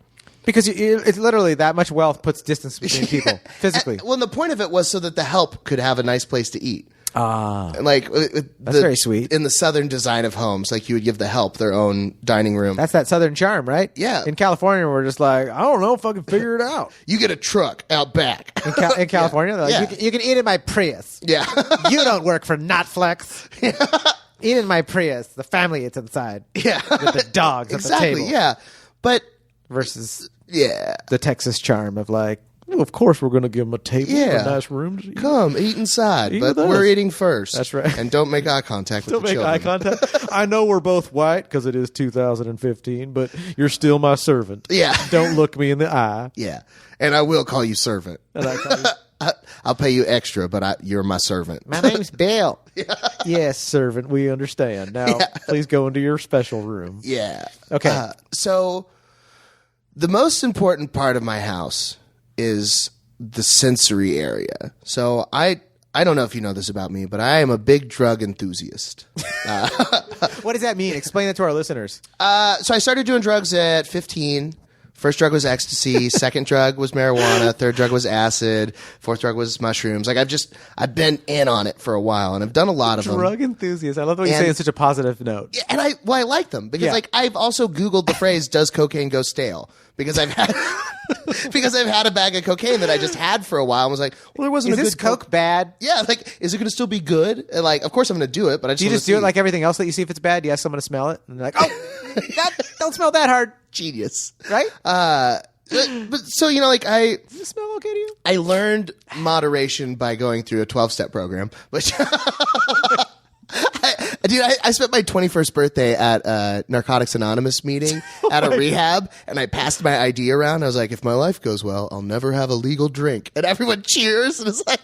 Because it's literally that much wealth puts distance between people physically. Well, and the point of it was so that the help could have a nice place to eat. And like That's very sweet. In the southern design of homes, like you would give the help their own dining room. That's that southern charm, right? Yeah. In California, we're just like, I don't know, fucking figure it out. You get a truck out back. In California, they're like, you can eat in my Prius. Yeah. You don't work for Notflex. Eat in my Prius. The family eats inside. Yeah. With the dogs at the table. Yeah. But Versus yeah, the Texas charm of like, well, of course we're going to give them a table and a nice room to eat. Come, eat inside, but with we're us. eating first. That's right. And don't make eye contact with Don't the make children. eye contact. I know we're both white because it is 2015, but you're still my servant. Yeah. Don't look me in the eye. Yeah. And I will call you servant. And I call you, I'll pay you extra, but you're my servant. my name's Bill. Yes, servant, we understand. Now, please go into your special room. Yeah. Okay. So the most important part of my house is the sensory area. So I don't know if you know this about me, but I am a big drug enthusiast. What does that mean? Explain it to our listeners. So I started doing drugs at 15. First drug was ecstasy. Second drug was marijuana. Third drug was acid. Fourth drug was mushrooms. Like I've been in on it for a while, and I've done a lot of them. Drug enthusiast. I love the way you say it in such a positive note. Yeah, and I like them because like I've also Googled the phrase "Does cocaine go stale?" because I've had a bag of cocaine that I just had for a while and was like, well, there wasn't Is a this good Coke bad? Yeah, like is it going to still be good? And like, of course I'm going to do it, but I just Do you wanna just do it see. like everything else that you see if it's bad? You ask someone to smell it, and they're like, oh, don't smell that hard. Genius, Right? but so like Does it smell okay to you? I learned moderation by going through a 12-step program, which I spent my 21st birthday at a Narcotics Anonymous meeting at a rehab, and I passed my ID around. I was like, if my life goes well, I'll never have a legal drink. And everyone cheers, and it's like,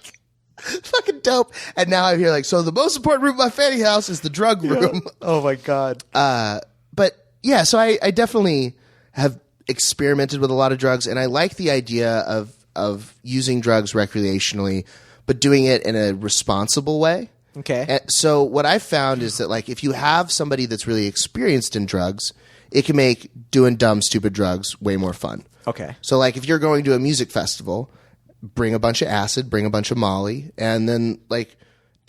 fucking dope. And now I'm here like, so the most important room of my fanny house is the drug room. Oh, my God. But yeah, so I definitely have experimented with a lot of drugs, and I like the idea of using drugs recreationally, but doing it in a responsible way. Okay. And so what I've found is that like if you have somebody that's really experienced in drugs, it can make doing dumb, stupid drugs way more fun. Okay. So like if you're going to a music festival, bring a bunch of acid, bring a bunch of Molly, and then like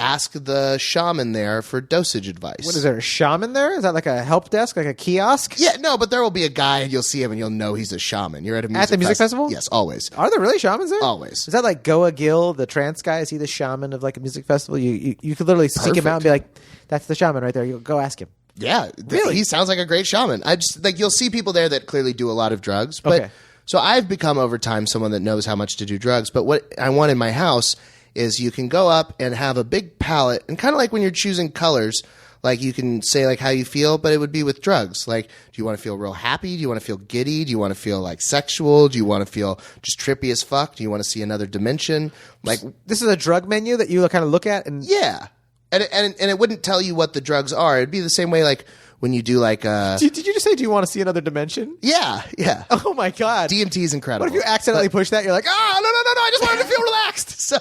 ask the shaman there for dosage advice. What is there, a shaman there? Is that like a help desk, like a kiosk? Yeah, no, but there will be a guy and you'll see him and you'll know he's a shaman. You're at a music the music festival? Yes, always. Are there really shamans there? Always. Is that like Goa Gill, the trance guy? Is he the shaman of like a music festival? You could literally seek him out and be like, that's the shaman right there. You go ask him. Yeah, Really? he sounds like a great shaman. I just like you'll see people there that clearly do a lot of drugs. But Okay. so I've become over time someone that knows how much to do drugs. But what I want in my house is you can go up and have a big palette, and kind of like when you're choosing colors, like you can say like how you feel, but it would be with drugs. Like, do you want to feel real happy? Do you want to feel giddy? Do you want to feel like sexual? Do you want to feel just trippy as fuck? Do you want to see another dimension? Like, This is a drug menu that you kind of look at and yeah. And it wouldn't tell you what the drugs are. It'd be the same way like when you do like Did you just say, do you want to see another dimension? yeah. Oh my God. DMT is incredible. What if you accidentally push that? You're like, no, I just wanted to feel relaxed. So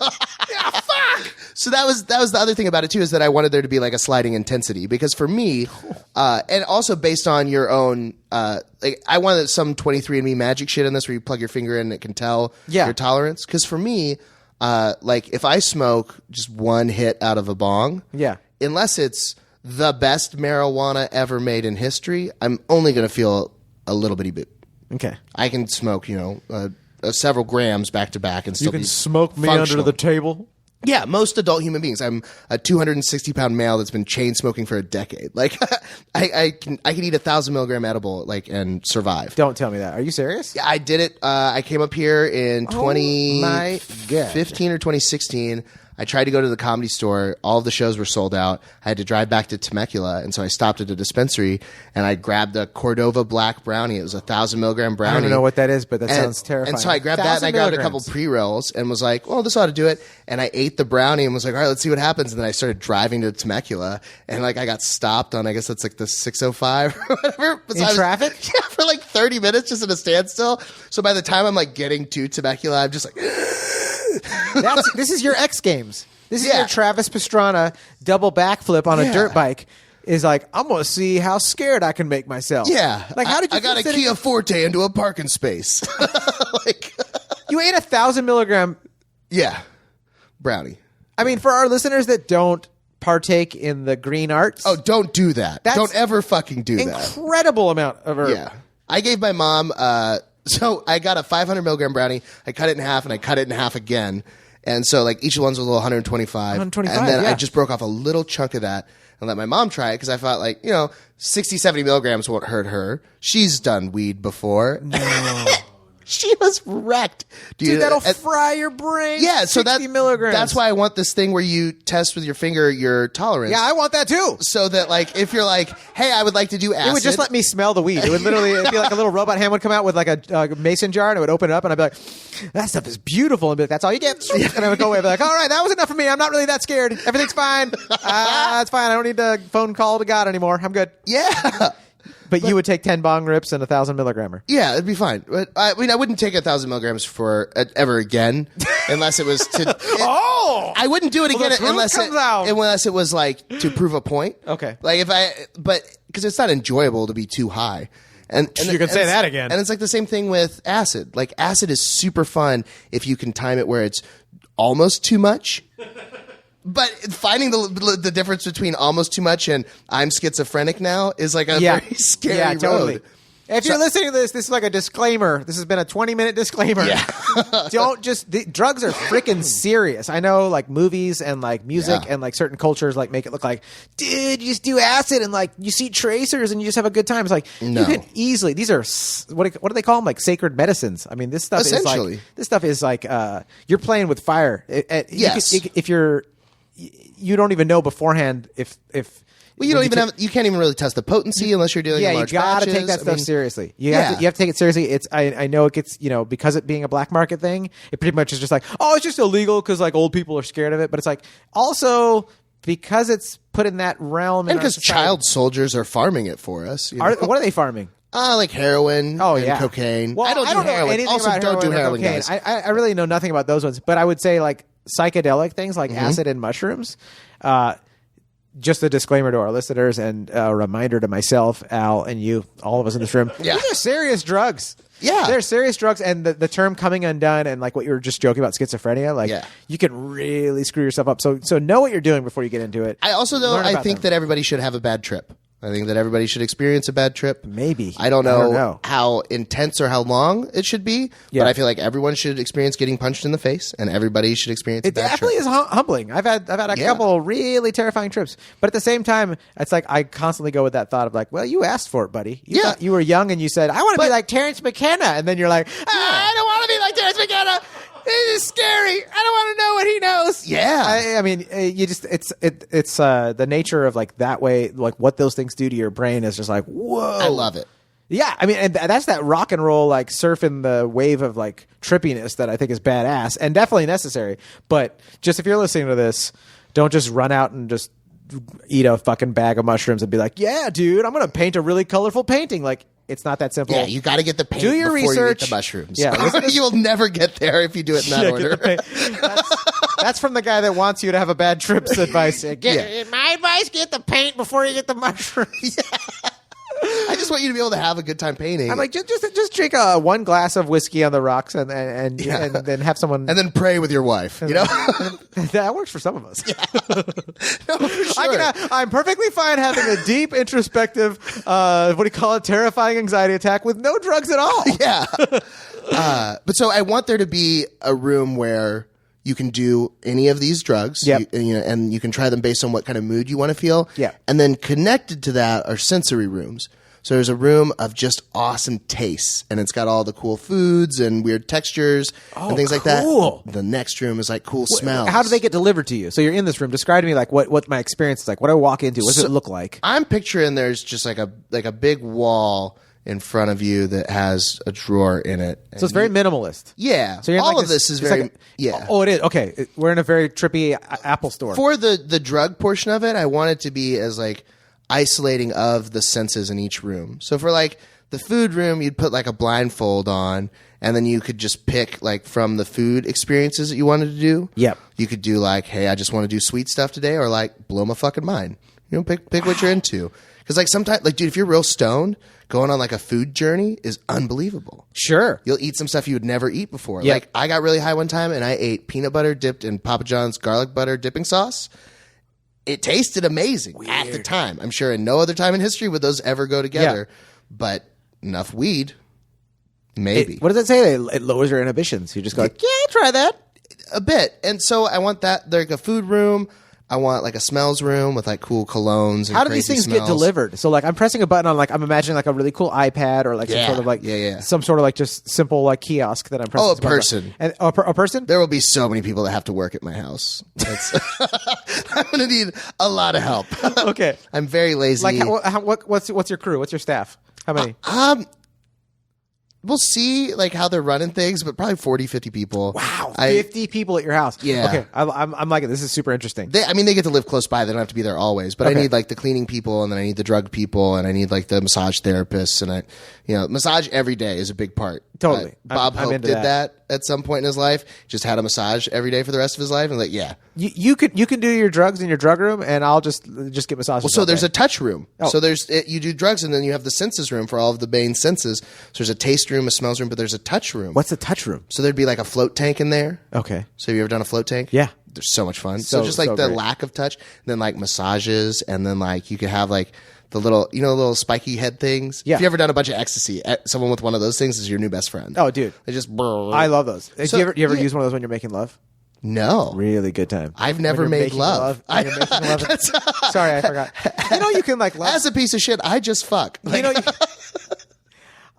yeah, fuck. So that was the other thing about it too, is that I wanted there to be like a sliding intensity, because for me, and also based on your own, like I wanted some 23andMe magic shit in this where you plug your finger in and it can tell your tolerance. Because for me, like if I smoke just one hit out of a bong, unless it's the best marijuana ever made in history, I'm only going to feel a little bitty bit. Okay. I can smoke, several grams back to back and still You can be smoke me functional. under the table. Yeah, most adult human beings. I'm a 260-pound male that's been chain smoking for a decade. Like, I can eat 1,000 milligram edible and survive. Don't tell me that. Are you serious? Yeah, I did it. I came up here in my God. 2015 or 2016. I tried to go to the Comedy Store. All of the shows were sold out. I had to drive back to Temecula, and so I stopped at a dispensary, and I grabbed a Cordova Black Brownie. It was a 1,000 milligram brownie. I don't know what that is, but that sounds terrifying. And so I grabbed that, and I grabbed a couple pre-rolls, and was like, well, this ought to do it. And I ate the brownie, and was like, all right, let's see what happens. And then I started driving to Temecula, and like I got stopped on, I guess that's like the 605 or whatever. In traffic? Yeah, for like 30 minutes just at a standstill. So by the time I'm like getting to Temecula, I'm just like... This is your X Games. This is your Travis Pastrana double backflip on a dirt bike. Is like, I'm going to see how scared I can make myself. Yeah. Like, how did you? I got a Kia Forte into a parking space. Like, you ate 1,000 milligram. Yeah, brownie. I mean, for our listeners that don't partake in the green arts, don't do that. Don't ever fucking do that. Incredible amount of herb. Yeah, I gave my mom. So I got a 500 milligram brownie. I cut it in half, and I cut it in half again. And so, like, each one's a little 125. And then I just broke off a little chunk of that and let my mom try it because I thought, like, 60, 70 milligrams won't hurt her. She's done weed before. No. She was wrecked. Dude, that'll fry your brain. Yeah, so 60 milligrams. That's why I want this thing where you test with your finger your tolerance. Yeah, I want that too. So that, like, if you're like, hey, I would like to do acid. It would just let me smell the weed. It would literally it'd be like a little robot hand would come out with like a mason jar, and it would open it up, and I'd be like, that stuff is beautiful. And I'd be like, that's all you get. And I would go away and be like, all right, that was enough for me. I'm not really that scared. Everything's fine. It's fine. I don't need to phone call to God anymore. I'm good. Yeah. But you would take 10 bong rips and 1,000 milligrammer. Yeah, it'd be fine. But I mean, I wouldn't take 1,000 milligrams for ever again, unless it was to. I wouldn't do it again unless it was like to prove a point. Okay. Like because it's not enjoyable to be too high. And you could say that again. And it's like the same thing with acid. Like acid is super fun if you can time it where it's almost too much. But finding the difference between almost too much and I'm schizophrenic now is like a very scary road. Totally. If you're listening to this is like a disclaimer. This has been a 20-minute disclaimer. Yeah. Don't drugs are freaking serious. I know like movies and like music and like certain cultures like make it look like, dude, you just do acid and like you see tracers and you just have a good time. It's like, you can easily, these are, what do they call them? Like sacred medicines. I mean, this stuff is like, you're playing with fire. Yes. If you're, you don't even know beforehand if well, you can't even really test the potency unless you're doing large batches. Yeah, you got to take that stuff seriously. You have to take it seriously. I know it gets, because it being a black market thing, it pretty much is just like, it's just illegal because like old people are scared of it. But it's like also because it's put in that realm, and because child soldiers are farming it for us. What are they farming? Like heroin and cocaine. Well, I don't do heroin. Also, don't do heroin, guys. I really know nothing about those ones, but I would say like psychedelic things like acid and mushrooms. Just a disclaimer to our listeners and a reminder to myself, Al, and you, all of us in this room. Yeah. These are serious drugs. Yeah. They're serious drugs. And the term coming undone and like what you were just joking about schizophrenia, like you can really screw yourself up. So know what you're doing before you get into it. I also, though, I think that everybody should have a bad trip. I think that everybody should experience a bad trip. Maybe. I don't know how intense or how long it should be, but I feel like everyone should experience getting punched in the face, and everybody should experience a bad trip. It definitely is humbling. I've had a couple really terrifying trips, but at the same time, it's like I constantly go with that thought of like, well, you asked for it, buddy. You were young and you said, I want to be like Terrence McKenna, and then you're like, I don't want to be like Terrence McKenna. This is scary. I don't want to know what he knows. Yeah. I mean, it's the nature of like that way, like what those things do to your brain is just like, whoa. I love it. Yeah. I mean, and that's that rock and roll, like surfing the wave of like trippiness that I think is badass and definitely necessary. But just if you're listening to this, don't just run out and just eat a fucking bag of mushrooms and be like, yeah, dude, I'm going to paint a really colorful painting. Like, it's not that simple. Yeah, you got to get the paint do your before research. You get the mushrooms. Yeah, you'll never get there if you do it in that order. That's from the guy that wants you to have a bad trip's advice. My advice, get the paint before you get the mushrooms. I just want you to be able to have a good time painting. I'm like, just drink one glass of whiskey on the rocks and then have someone... And then pray with your wife, That works for some of us. Yeah. No, for sure. I'm perfectly fine having a deep, introspective, terrifying anxiety attack with no drugs at all. Yeah. But so I want there to be a room where you can do any of these drugs, and you can try them based on what kind of mood you want to feel. Yeah. And then connected to that are sensory rooms. So there's a room of just awesome tastes, and it's got all the cool foods and weird textures and things like that. The next room is like cool smells. How do they get delivered to you? So you're in this room. Describe to me like what my experience is like. What do I walk into? What does it look like? I'm picturing there's just like a big wall in front of you that has a drawer in it. So it's very minimalist. Yeah. So you're all of this is very Oh, it is. Okay. We're in a very trippy Apple store. For the drug portion of it, I want it to be as like isolating of the senses in each room. So for like the food room, you'd put like a blindfold on, and then you could just pick like from the food experiences that you wanted to do. Yep. You could do like, hey, I just want to do sweet stuff today, or like blow my fucking mind. You know, pick what you're into. Because like sometimes, like dude, if you're real stoned, going on like a food journey is unbelievable. Sure. You'll eat some stuff you would never eat before. Yep. Like I got really high one time and I ate peanut butter dipped in Papa John's garlic butter dipping sauce. It tasted amazing at the time. I'm sure in no other time in history would those ever go together. But enough weed, maybe. What does it say? It lowers your inhibitions. You just go like, yeah, I'll try that. A bit. And so I want that, like a food room. I want like a smells room with like cool colognes and how do these things smells. get delivered? So like I'm pressing a button on like I'm imagining like a really cool iPad or like some sort of like some sort of like just simple like kiosk that I'm pressing. Oh, a person. And a person? There will be so many people that have to work at my house. I'm going to need a lot of help. Okay. I'm very lazy. Like what's your crew? What's your staff? How many? We'll see like how they're running things, but probably 40, 50 people. Wow. 50 people at your house. Yeah. Okay. I'm liking it. This is super interesting. They get to live close by. They don't have to be there always, but I need like the cleaning people, and then I need the drug people, and I need like the massage therapists, and massage every day is a big part. Totally. Bob Hope did that at some point in his life. Just had a massage every day for the rest of his life, and like, yeah. You can do your drugs in your drug room, and I'll just get massages. Well, so there's a touch room. Oh. So you do drugs, and then you have the senses room for all of the main senses. So there's a taste room, a smells room, but there's a touch room. What's a touch room? So there'd be like a float tank in there. Okay. So have you ever done a float tank? Yeah. They're so much fun. So just like the great. lack of touch, and then like massages, and then like you could have like the little spiky head things. Yeah. If you ever done a bunch of ecstasy, someone with one of those things is your new best friend. Oh, dude. They just. I love those. So, you ever use one of those when you're making love? No. Really good time. I've never made love. Sorry, I forgot. You can like as a piece of shit, I just fuck.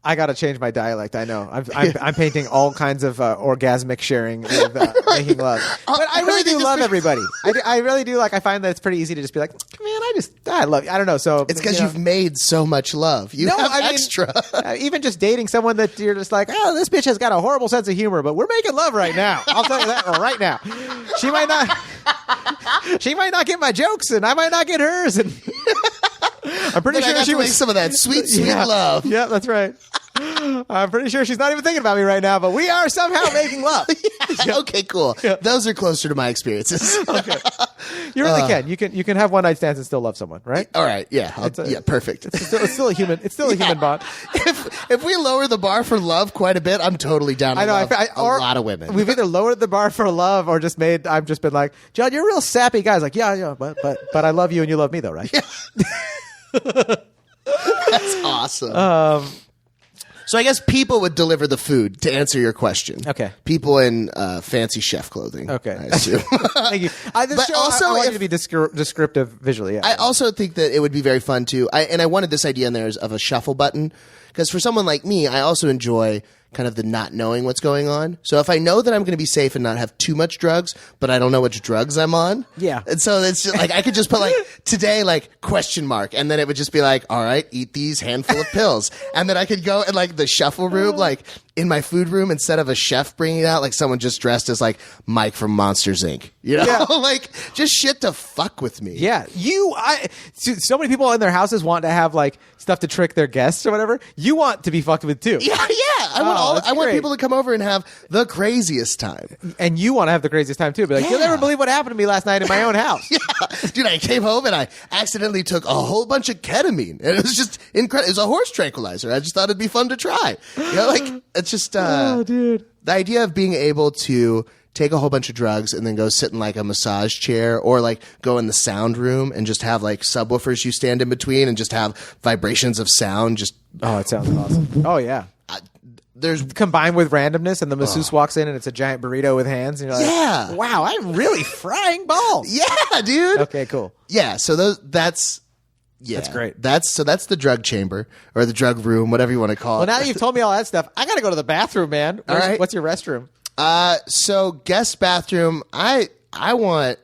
I got to change my dialect. I know. I'm painting all kinds of orgasmic sharing with making love. But I really do love everybody. I really do. Like, I find that it's pretty easy to just be like, man, I love you. I don't know. So it's because you've made so much love. You have extra. Even just dating someone that you're just like, oh, this bitch has got a horrible sense of humor, but we're making love right now. I'll tell you that right now. She might not get my jokes, and I might not get hers, and I'm pretty sure she was some of that sweet love. Yeah, that's right. I'm pretty sure she's not even thinking about me right now, but we are somehow making love. Okay, cool. Yeah. Those are closer to my experiences. Okay. You really can. You can have one night stands and still love someone, right? All right. Yeah. Perfect. It's still a human. It's still a human bond. If we lower the bar for love quite a bit, I'm totally down to love a lot of women. We've either lowered the bar for love or just I've just been like, John, you're a real sappy guy. It's like, yeah, but I love you and you love me though, right? Yeah. That's awesome. So I guess people would deliver the food, to answer your question. Okay. People in fancy chef clothing. Okay. I assume. Thank you. I want you to be descriptive visually. Yeah. I also think that it would be very fun too. I wanted this idea in there of a shuffle button, because for someone like me, I also enjoy kind of the not knowing what's going on. So if I know that I'm going to be safe and not have too much drugs, but I don't know which drugs I'm on. Yeah. And so it's just like, I could just put like today, like question mark. And then it would just be like, all right, eat these handful of pills. And then I could go in like the shuffle room, like in my food room, instead of a chef bringing it out, like someone just dressed as like Mike from Monsters Inc. You know, yeah. Like just shit to fuck with me. Yeah. So many people in their houses want to have like stuff to trick their guests or whatever. You want to be fucked with too. Yeah. I want people to come over and have the craziest time. And you want to have the craziest time too. Be like, you'll never believe what happened to me last night in my own house. Yeah. Dude, I came home and I accidentally took a whole bunch of ketamine. And it was just incredible. It was a horse tranquilizer. I just thought it'd be fun to try. You know, like, it's just, oh, dude. The idea of being able to take a whole bunch of drugs and then go sit in like a massage chair, or like go in the sound room and just have like subwoofers you stand in between and just have vibrations of sound. Oh, it sounds awesome. Oh, yeah. There's combined with randomness, and the masseuse walks in and it's a giant burrito with hands, and you're like, yeah, wow, I'm really frying balls. Yeah, dude. Okay, cool. Yeah, so that's Yeah, That's great. That's the drug chamber or the drug room, whatever you want to call it. Well, now that you've told me all that stuff, I got to go to the bathroom, man. All right. What's your restroom? So guest bathroom, I want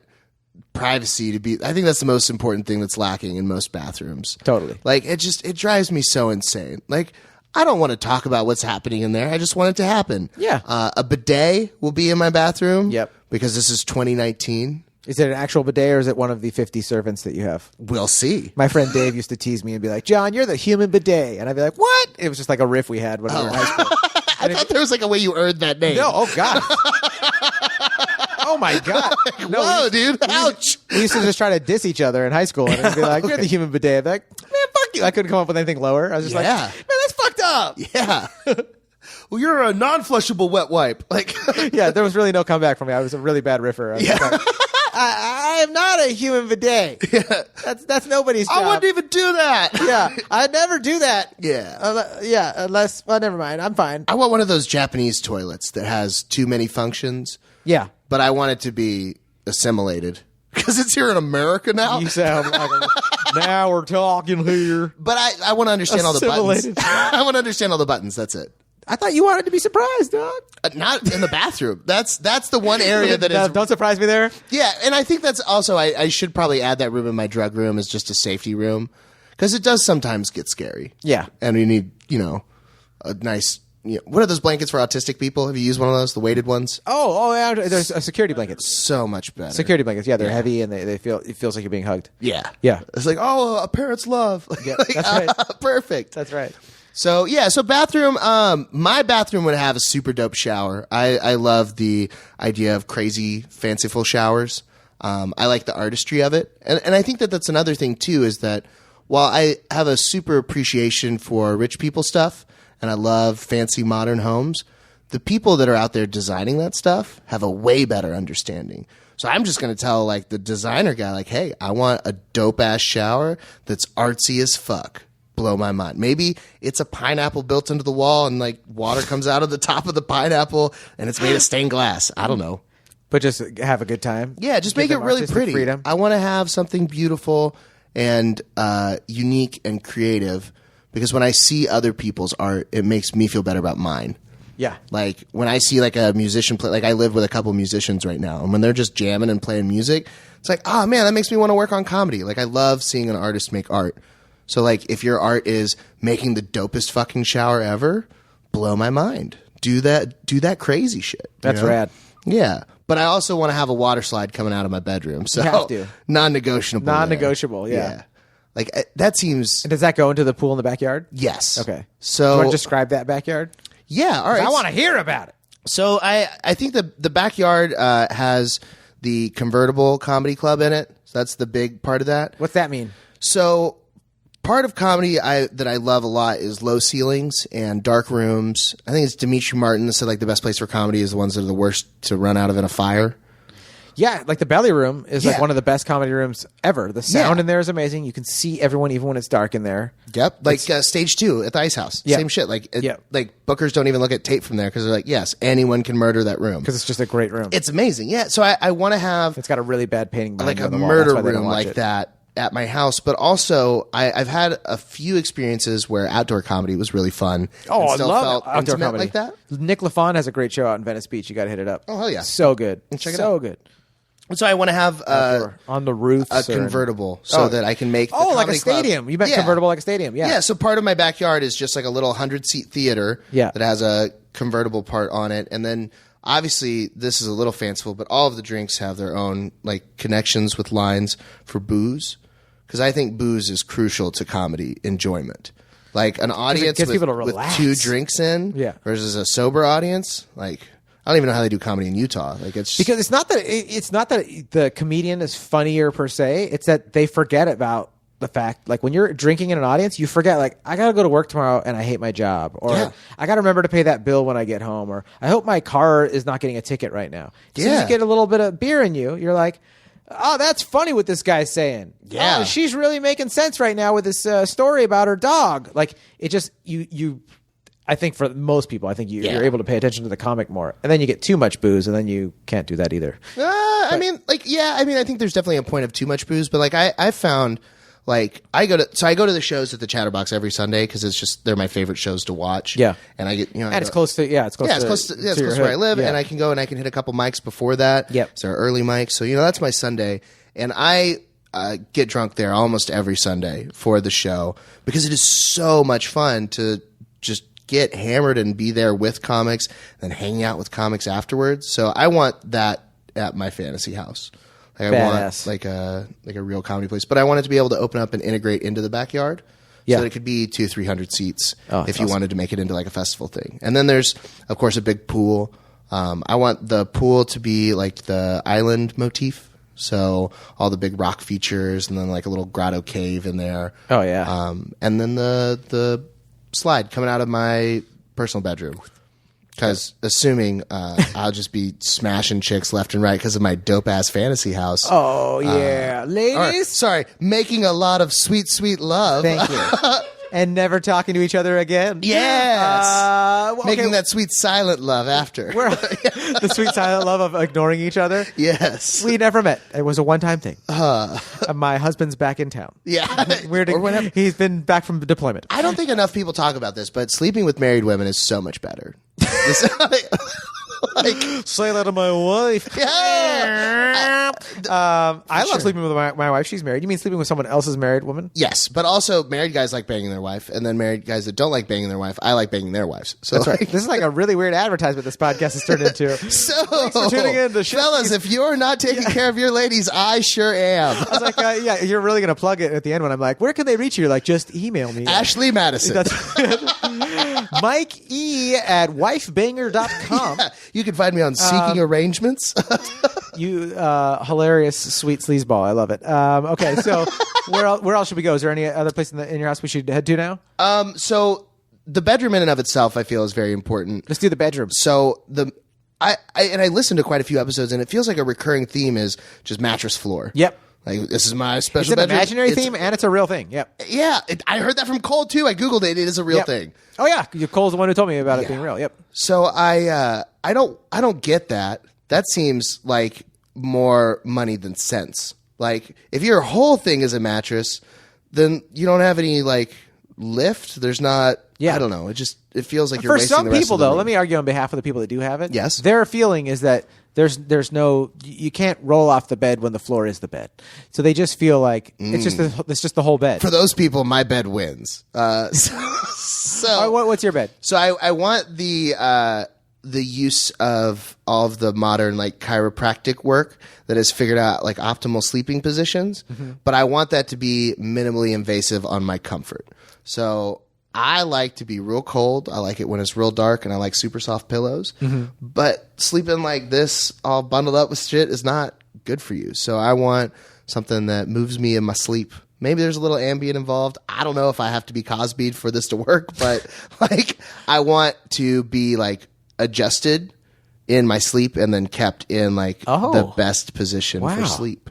privacy to be. I think that's the most important thing that's lacking in most bathrooms. Totally. Like it drives me so insane. Like I don't want to talk about what's happening in there. I just want it to happen. Yeah. A bidet will be in my bathroom. Yep. Because this is 2019. Is it an actual bidet or is it one of the 50 servants that you have? We'll see. My friend Dave used to tease me and be like, John, you're the human bidet. And I'd be like, what? It was just like a riff we had when we were in high school. I thought there was like a way you earned that name. No, oh God. Oh my God. No, whoa, dude. Ouch. We used to just try to diss each other in high school and it'd be like, you're the human bidet. I'd be like, man, fuck you. I couldn't come up with anything lower. I was just like, man, that's fucked up. Yeah. Well, you're a non-flushable wet wipe. Like, yeah, there was really no comeback from me. I was a really bad riffer. I was like, I am not a human bidet. Yeah. That's nobody's job. I wouldn't even do that. Yeah, I'd never do that. Yeah. Unless, well, never mind. I'm fine. I want one of those Japanese toilets that has too many functions. Yeah. But I want it to be assimilated. Because it's here in America now. You sound like now we're talking here. But I want to understand all the buttons. I want to understand all the buttons. That's it. I thought you wanted to be surprised, dog. Not in the bathroom. That's the one area that is. Don't surprise me there. Yeah, and I think that's also. I should probably add that room in my drug room as just a safety room because it does sometimes get scary. Yeah, and we need a nice. What are those blankets for autistic people? Have you used one of those, the weighted ones? Oh yeah. There's a security blanket. So much better. Security blankets. Yeah, they're heavy and it feels like you're being hugged. Yeah, yeah. It's like a parent's love. Yeah, that's right. Perfect. That's right. So bathroom. My bathroom would have a super dope shower. I love the idea of crazy, fanciful showers. I like the artistry of it, and I think that that's another thing too. Is that while I have a super appreciation for rich people stuff, and I love fancy modern homes, the people that are out there designing that stuff have a way better understanding. So I'm just going to tell like the designer guy, like, hey, I want a dope ass shower that's artsy as fuck. Blow my mind. Maybe it's a pineapple built into the wall and like water comes out of the top of the pineapple and it's made of stained glass. I don't know. But just have a good time. Yeah, just make it really pretty. Freedom. I want to have something beautiful and unique and creative because when I see other people's art, it makes me feel better about mine. Yeah. Like when I see like a musician play, like I live with a couple musicians right now, and when they're just jamming and playing music, it's like, oh man, that makes me want to work on comedy. Like I love seeing an artist make art. So, like, if your art is making the dopest fucking shower ever, blow my mind. Do that crazy shit. That's rad. Yeah. But I also want to have a water slide coming out of my bedroom. So, you have to. Non-negotiable. Non-negotiable, yeah. Like, that seems... And does that go into the pool in the backyard? Yes. Okay. So... Do you want to describe that backyard? Yeah, all right. I want to hear about it. So, I think the backyard has the convertible comedy club in it. So, that's the big part of that. What's that mean? So... Part of comedy that I love a lot is low ceilings and dark rooms. I think it's Dimitri Martin that said like the best place for comedy is the ones that are the worst to run out of in a fire. Yeah, like the belly room is like one of the best comedy rooms ever. The sound in there is amazing. You can see everyone even when it's dark in there. Yep, like stage 2 at the Ice House. Yep. Same shit. Like like bookers don't even look at tape from there because they're like, yes, anyone can murder that room because it's just a great room. It's amazing. Yeah, so I want to have it's got a really bad painting like a on the wall. murder room like that at my house, but also I've had a few experiences where outdoor comedy was really fun. Oh, I love felt outdoor comedy like that. Nick LaFon has a great show out in Venice Beach. You got to hit it up. Oh hell yeah, so good, check it so out. good. So I want to have on the roof a convertible so that I can make the like a stadium. You meant convertible like a stadium. Yeah. So part of my backyard is just like a little 100-seat theater. that has a convertible part on it, and then. Obviously, this is a little fanciful, but all of the drinks have their own like connections with lines for booze, because I think booze is crucial to comedy enjoyment. Like an audience with 2 drinks in versus a sober audience. Like I don't even know how they do comedy in Utah. Like it's because it's not that the comedian is funnier per se. It's that they forget about the fact, like when you're drinking in an audience, you forget, like, I got to go to work tomorrow and I hate my job, or I got to remember to pay that bill when I get home, or I hope my car is not getting a ticket right now. As soon as you get a little bit of beer in you, you're like, oh, that's funny what this guy's saying. Yeah. Oh, she's really making sense right now with this story about her dog. Like it just, I think for most people, I think you're able to pay attention to the comic more, and then you get too much booze, and then you can't do that either. I think there's definitely a point of too much booze, but like I found. Like I go to the shows at the Chatterbox every Sunday because they're my favorite shows to watch. Yeah, and I get and it's close to it's close to where I live, and I can go and I can hit a couple mics before that. Yep, so early mics. So that's my Sunday, and I get drunk there almost every Sunday for the show because it is so much fun to just get hammered and be there with comics and hanging out with comics afterwards. So I want that at my fantasy house. Like I want like a real comedy place, but I want it to be able to open up and integrate into the backyard, so that it could be 200-300 seats if you wanted to make it into like a festival thing. And then there's of course a big pool. I want the pool to be like the island motif, so all the big rock features, and then like a little grotto cave in there. Oh yeah. And then the slide coming out of my personal bedroom. Because assuming I'll just be smashing chicks left and right because of my dope-ass fantasy house. Oh, yeah. Ladies? Making a lot of sweet, sweet love. Thank you. And never talking to each other again. Yes. Making that sweet silent love after. The sweet silent love of ignoring each other. Yes. We never met. It was a one-time thing. My husband's back in town. Yeah. Or whenever. He's been back from deployment. I don't think enough people talk about this, but sleeping with married women is so much better. Say that to my wife. Yeah. I love sleeping with my wife. She's married. You mean sleeping with someone else's married woman? Yes, but also married guys like banging their wife, and then married guys that don't like banging their wife, I like banging their wives. So that's right. This is like a really weird advertisement this podcast has turned into. So, thanks for tuning in to fellas, if you're not taking care of your ladies, I sure am. I was like, yeah, you're really going to plug it at the end when I'm like, where can they reach you? You're like, just email me. Ashley Madison. Mike E at wifebanger.com. Yeah, you can find me on Seeking Arrangements. You hilarious sweet sleazeball. I love it. Okay, so where else should we go? Is there any other place in your house we should head to now? So the bedroom in and of itself, I feel, is very important. Let's do the bedroom. So I listened to quite a few episodes, and it feels like a recurring theme is just mattress floor. Yep. Like, this is my special bedroom. It's an bedroom. imaginary theme, and it's a real thing. Yep. Yeah, I heard that from Cole too. I googled it. It is a real thing. Oh yeah, Cole's the one who told me about it being real. Yep. So I don't get that. That seems like more money than sense. Like, if your whole thing is a mattress, then you don't have any like lift. There's not. Yeah. I don't know. It feels like you're for wasting some the rest people of the though. room. Let me argue on behalf of the people that do have it. Yes. Their feeling is that there's no, you can't roll off the bed when the floor is the bed. So they just feel like it's just the whole bed. For those people, my bed wins. So what's your bed? So I want the use of all of the modern like chiropractic work that has figured out like optimal sleeping positions, but I want that to be minimally invasive on my comfort. So I like to be real cold. I like it when it's real dark, and I like super soft pillows. But sleeping like this, all bundled up with shit, is not good for you. So I want something that moves me in my sleep. Maybe there's a little ambient involved. I don't know if I have to be Cosby'd for this to work, but like I want to be like adjusted in my sleep and then kept in like the best position for sleep.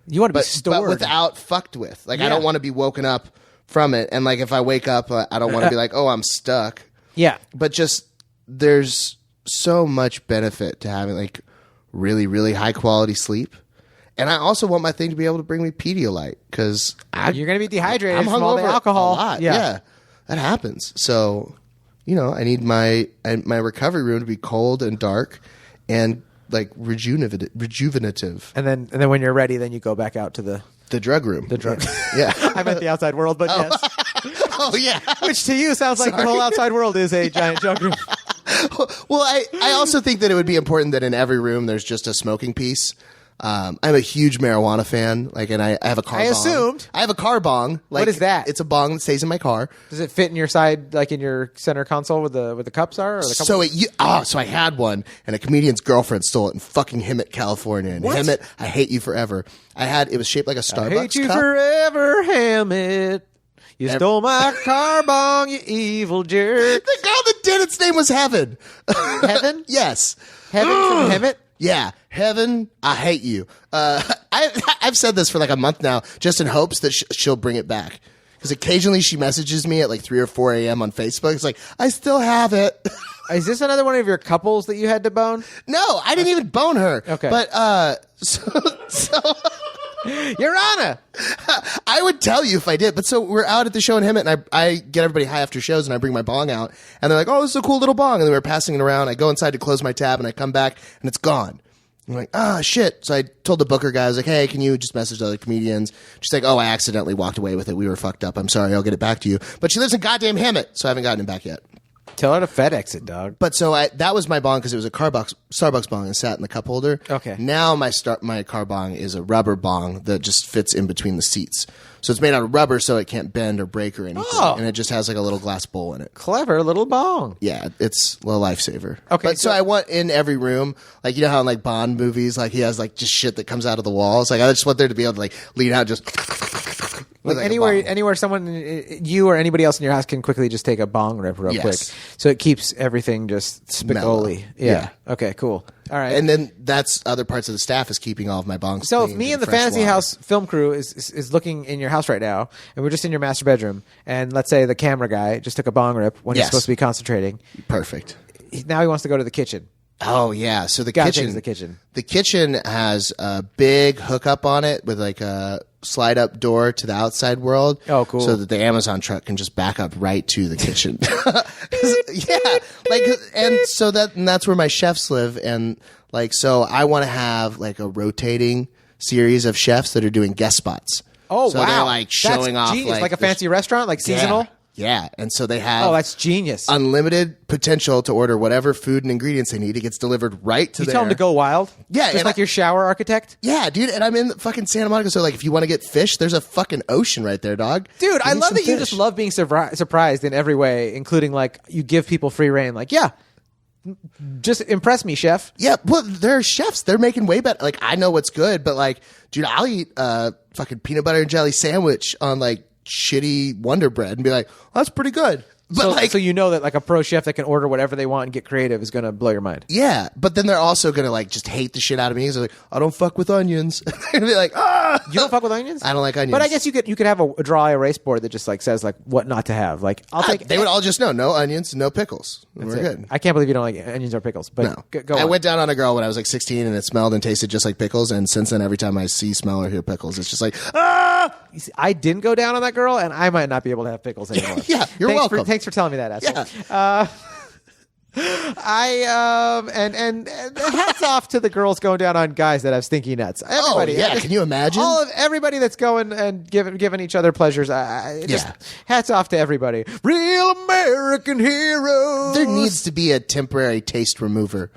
You want to be stored, but without fucked with. Like I don't want to be woken up from it, and like if I wake up, I don't want to be like, oh, I'm stuck. Yeah. But just there's so much benefit to having like really, really high quality sleep. And I also want my thing to be able to bring me Pedialyte because you're going to be dehydrated from all the alcohol. A lot. Yeah, that happens. So, I need my recovery room to be cold and dark and like rejuvenative. And then when you're ready, then you go back out to the drug room. The drug. Yeah. I meant the outside world, but yes. Oh yeah. Which to you sounds like the whole outside world is a giant drug room. Well, I also think that it would be important that in every room there's just a smoking piece. I'm a huge marijuana fan. Like, and I have a car bong. I assumed. I have a car bong. Like, what is that? It's a bong that stays in my car. Does it fit in your side, like in your center console where the cups are? Or the cups so I had one, and a comedian's girlfriend stole it in fucking Hemet, California. And Hemet, I hate you forever. It was shaped like a Starbucks cup. I hate you forever, Hemet. You stole my car bong, you evil jerk. The girl that did its name was Heaven. Heaven? Yes. Heaven from Hemet? Yeah, Heaven, I hate you. I've said this for like a month now, just in hopes that she'll bring it back. Because occasionally she messages me at like 3 or 4 a.m. on Facebook. It's like, I still have it. Is this another one of your couples that you had to bone? No, I didn't even bone her. Okay. But, so Your Honor, I would tell you if I did. But so we're out at the show in Hemet, and I get everybody high after shows, and I bring my bong out, and they're like, "Oh, this is a cool little bong," and they were passing it around. I go inside to close my tab, and I come back, and it's gone. I'm like, shit. So I told the booker guy, I was like, hey, can you just message other comedians? She's like, oh, I accidentally walked away with it. We were fucked up. I'm sorry. I'll get it back to you. But she lives in goddamn Hemet, so I haven't gotten it back yet. Tell her to FedEx it, dog. But so that was my bong because it was a Starbucks bong and sat in the cup holder. Okay. Now my car bong is a rubber bong that just fits in between the seats. So it's made out of rubber so it can't bend or break or anything. Oh. And it just has like a little glass bowl in it. Clever little bong. Yeah, it's a lifesaver. Okay. But so I want in every room, like, you know how in like Bond movies, like he has like just shit that comes out of the walls. Like I just want there to be able to like lean out just. Like anywhere someone, you or anybody else in your house can quickly just take a bong rip real quick. So it keeps everything just spicoli. Yeah. Okay, cool. All right. And then that's other parts of the staff is keeping all of my bongs. So if clean me and the fresh Fantasy water. House film crew is looking in your house right now, and we're just in your master bedroom, and let's say the camera guy just took a bong rip when he's supposed to be concentrating. Perfect. Now he wants to go to the kitchen. Oh yeah, so the Change kitchen. The kitchen has a big hookup on it with like a slide up door to the outside world. Oh, cool. So that the Amazon truck can just back up right to the kitchen. And that's where my chefs live, and like so I want to have like a rotating series of chefs that are doing guest spots. Oh, so wow. they're like showing that's off genius. Like a fancy restaurant, like seasonal. Yeah, and so they have that's genius. unlimited potential to order whatever food and ingredients they need. It gets delivered right to You tell them to go wild? Yeah. Just like your shower architect? Yeah, dude, and I'm in fucking Santa Monica, so like if you want to get fish, there's a fucking ocean right there, dog. Dude, I love that you fish. just love being surprised in every way, including like you give people free reign. Like, yeah, just impress me, chef. Yeah, well, they're chefs. They're making way better. Like, I know what's good, but like, dude, I'll eat a fucking peanut butter and jelly sandwich on like shitty Wonder Bread and be like, oh, that's pretty good. But so you know that like a pro chef that can order whatever they want and get creative is going to blow your mind. Yeah, but then they're also going to like just hate the shit out of me because they're like, I don't fuck with onions. They're going to be like, You don't fuck with onions? I don't like onions. But I guess you could have a dry erase board that just like says like what not to have. Like They would all just know, no onions, no pickles. We're good. I can't believe you don't like onions or pickles. But No. go I on. went down on a girl when I was like 16 and it smelled and tasted just like pickles. And since then, every time I see, smell, or hear pickles, it's just like, You see, I didn't go down on that girl, and I might not be able to have pickles anymore. Yeah, you're welcome. Thanks for telling me that, asshole. Yeah. And hats off to the girls going down on guys that have stinky nuts. Everybody, yeah. Can you imagine? Everybody that's going and giving each other pleasures. Hats off to everybody. Real American heroes. There needs to be a temporary taste remover.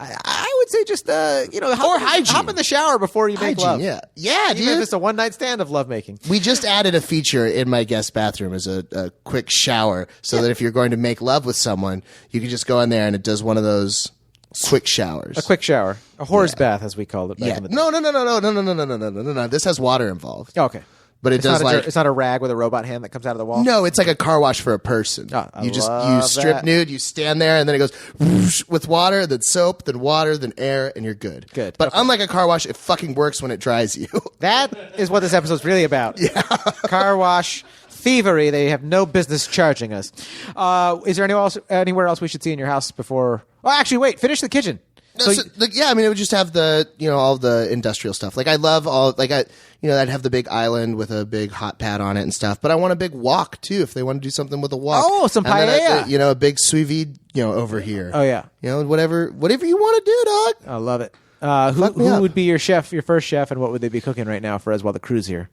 I would say just hygiene. hop in the shower before you make love. Yeah, Even dude. if it's a one night stand of lovemaking. We just added a feature in my guest bathroom as a quick shower, so that if you're going to make love with someone, you can just go in there and it does one of those quick showers. A quick shower, a horse bath, as we called it. Back in the day. No. This has water involved. Oh, okay. But It's not a rag with a robot hand that comes out of the wall. No, it's like a car wash for a person. Oh, you love strip that. nude, you stand there, and then it goes whoosh, with water, then soap, then water, then air, and you're good. Good. But Okay. unlike a car wash, it fucking works when it dries you. That is what this episode's really about. Yeah. Car wash thievery. They have no business charging us. Is there anywhere else we should see in your house before? Oh, actually, wait. Finish the kitchen. It would just have all the industrial stuff. Like I love I'd have the big island with a big hot pad on it and stuff. But I want a big wok too if they want to do something with a wok. Oh, some And then paella. a big sous vide, over here. Oh yeah. Whatever you want to do, dog. I love it. me Who up. would be your chef, your first chef, and what would they be cooking right now for us while the crew's here?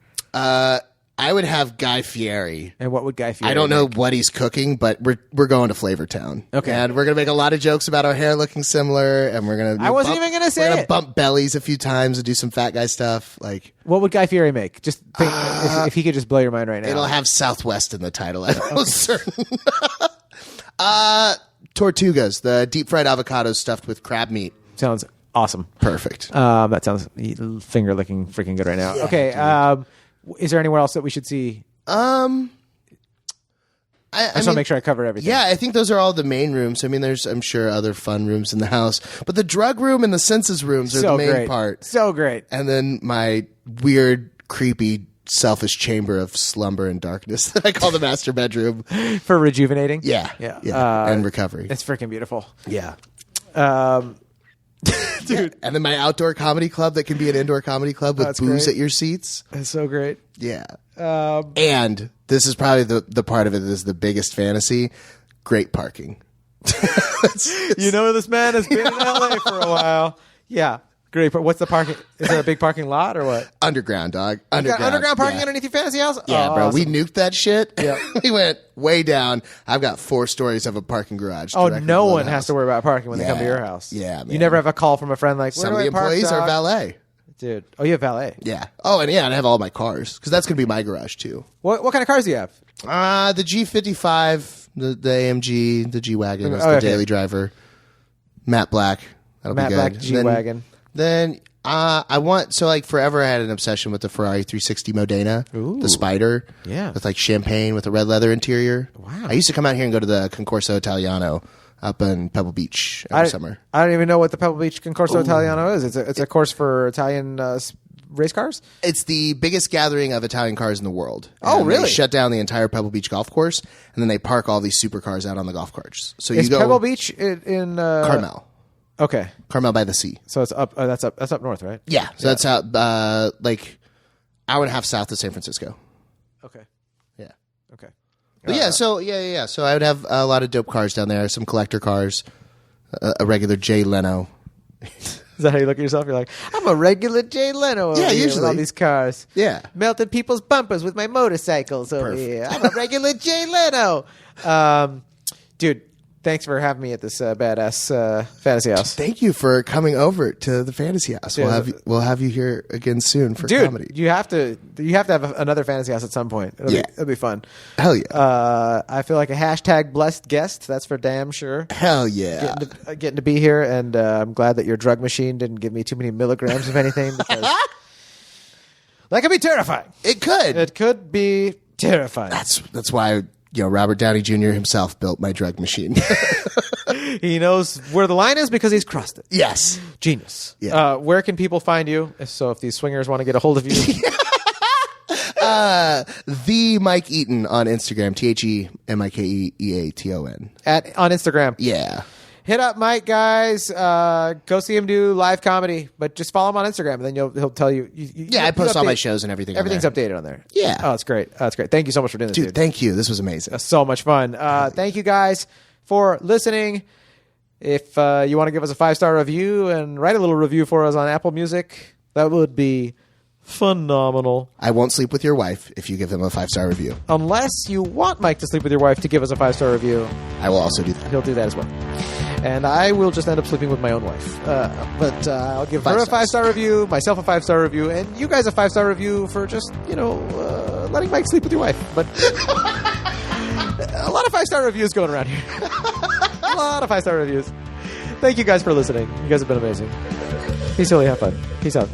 I would have Guy Fieri. And what would Guy Fieri I don't know make? what he's cooking, but we're going to Flavor Town. Okay. And we're gonna make a lot of jokes about our hair looking similar, and we're gonna. I wasn't even gonna say We're gonna it. bump bellies a few times and do some fat guy stuff. Like What would Guy Fieri make? Just think, if he could just blow your mind right now. it'll have Southwest in the title. I'm almost certain. Tortugas, the deep fried avocados stuffed with crab meat. Sounds awesome. Perfect. That sounds finger licking freaking good right now. Yeah, okay. Is there anywhere else that we should see? I just want to make sure I cover everything. Yeah, I think those are all the main rooms. I mean, there's, I'm sure, other fun rooms in the house, but the drug room and the census rooms are So the main great. part. So great. And then my weird, creepy, selfish chamber of slumber and darkness that I call the master bedroom. For rejuvenating? Yeah. Yeah. And recovery. It's freaking beautiful. Yeah. Dude. And then my outdoor comedy club that can be an indoor comedy club with That's booze great. at your seats. That's so great. Yeah. And this is probably the part of it that is the biggest fantasy. Great parking. You know, this man has been in LA for a while. Yeah. Great. But what's the parking? Is there a big parking lot or what? Underground, dog. You got underground parking yeah. underneath your fantasy house? Yeah, Oh, bro. awesome. We nuked that shit. Yeah. We went way down. I've got 4 stories of a parking garage. Oh, directly no below one the has house. to worry about parking when they come to Yeah. your house. Yeah, You man. never have a call from a friend like, Some where of do the I park, employees are dog? valet. Dude. Oh, you have valet. Yeah. Oh, and I have all my cars because that's going to be my garage too. What kind of cars do you have? The G55, the AMG, the G-Wagon, that's Oh, the okay. daily driver. Matte Black. That'll Matte be Black good. G-Wagon. Then I want, so like forever I had an obsession with the Ferrari 360 Modena, Ooh. the Spider. Yeah. With like champagne with a red leather interior. Wow. I used to come out here and go to the Concorso Italiano up in Pebble Beach every summer. I don't even know what the Pebble Beach Concorso Italiano is. It's a course for Italian race cars? It's the biggest gathering of Italian cars in the world. Oh, And really? They shut down the entire Pebble Beach golf course, and then they park all these supercars out on the golf carts. So Is you go Pebble Beach in Carmel. Okay. Carmel by the sea. So it's up that's up north, right? Yeah. So that's out like hour and a half south of San Francisco. Okay. Yeah. Okay. But yeah, so So I would have a lot of dope cars down there, some collector cars, a regular Jay Leno. Is that how you look at yourself? You're like, I'm a regular Jay Leno over Yeah, here with usually. all these cars. Yeah. Melted people's bumpers with my motorcycles over Perfect. here. I'm a regular Jay Leno. Dude, thanks for having me at this badass fantasy house. Thank you for coming over to the Fantasy House. Yeah. We'll have you here again soon for Dude, comedy. you have to have another fantasy house at some point. It'll be fun. Hell yeah. I feel like a hashtag blessed guest. That's for damn sure. Hell yeah. Getting to be here, and I'm glad that your drug machine didn't give me too many milligrams of anything because that could be terrifying. It could. It could be terrifying. That's why Robert Downey Jr. himself built my drug machine. He knows where the line is because he's crossed it. Yes. Genius. Yeah. Where can people find you? If these swingers want to get a hold of you, The Mike Eaton on Instagram. TheMikeeaton. on Instagram. Yeah. Hit up Mike, guys. Go see him do live comedy, but just follow him on Instagram, and then he'll tell you. I post all my shows and everything. Everything's on there. updated on there. Yeah. Oh, it's great. That's great. Thank you so much for doing this, Dude, thank you. This was amazing. So much fun. Thank you guys for listening. If you want to give us a 5-star review and write a little review for us on Apple Music, that would be phenomenal. I won't sleep with your wife if you give them a 5-star review. Unless you want Mike to sleep with your wife to give us a 5-star review, I will also do that. he'll do that as well. And I will just end up sleeping with my own wife. But I'll give her a 5-star review, myself a 5-star review, and you guys a 5-star review for just, letting Mike sleep with your wife. But a lot of 5-star reviews going around here. A lot of 5-star reviews. Thank you guys for listening. You guys have been amazing. Peace, Hilly. Have fun. Peace out.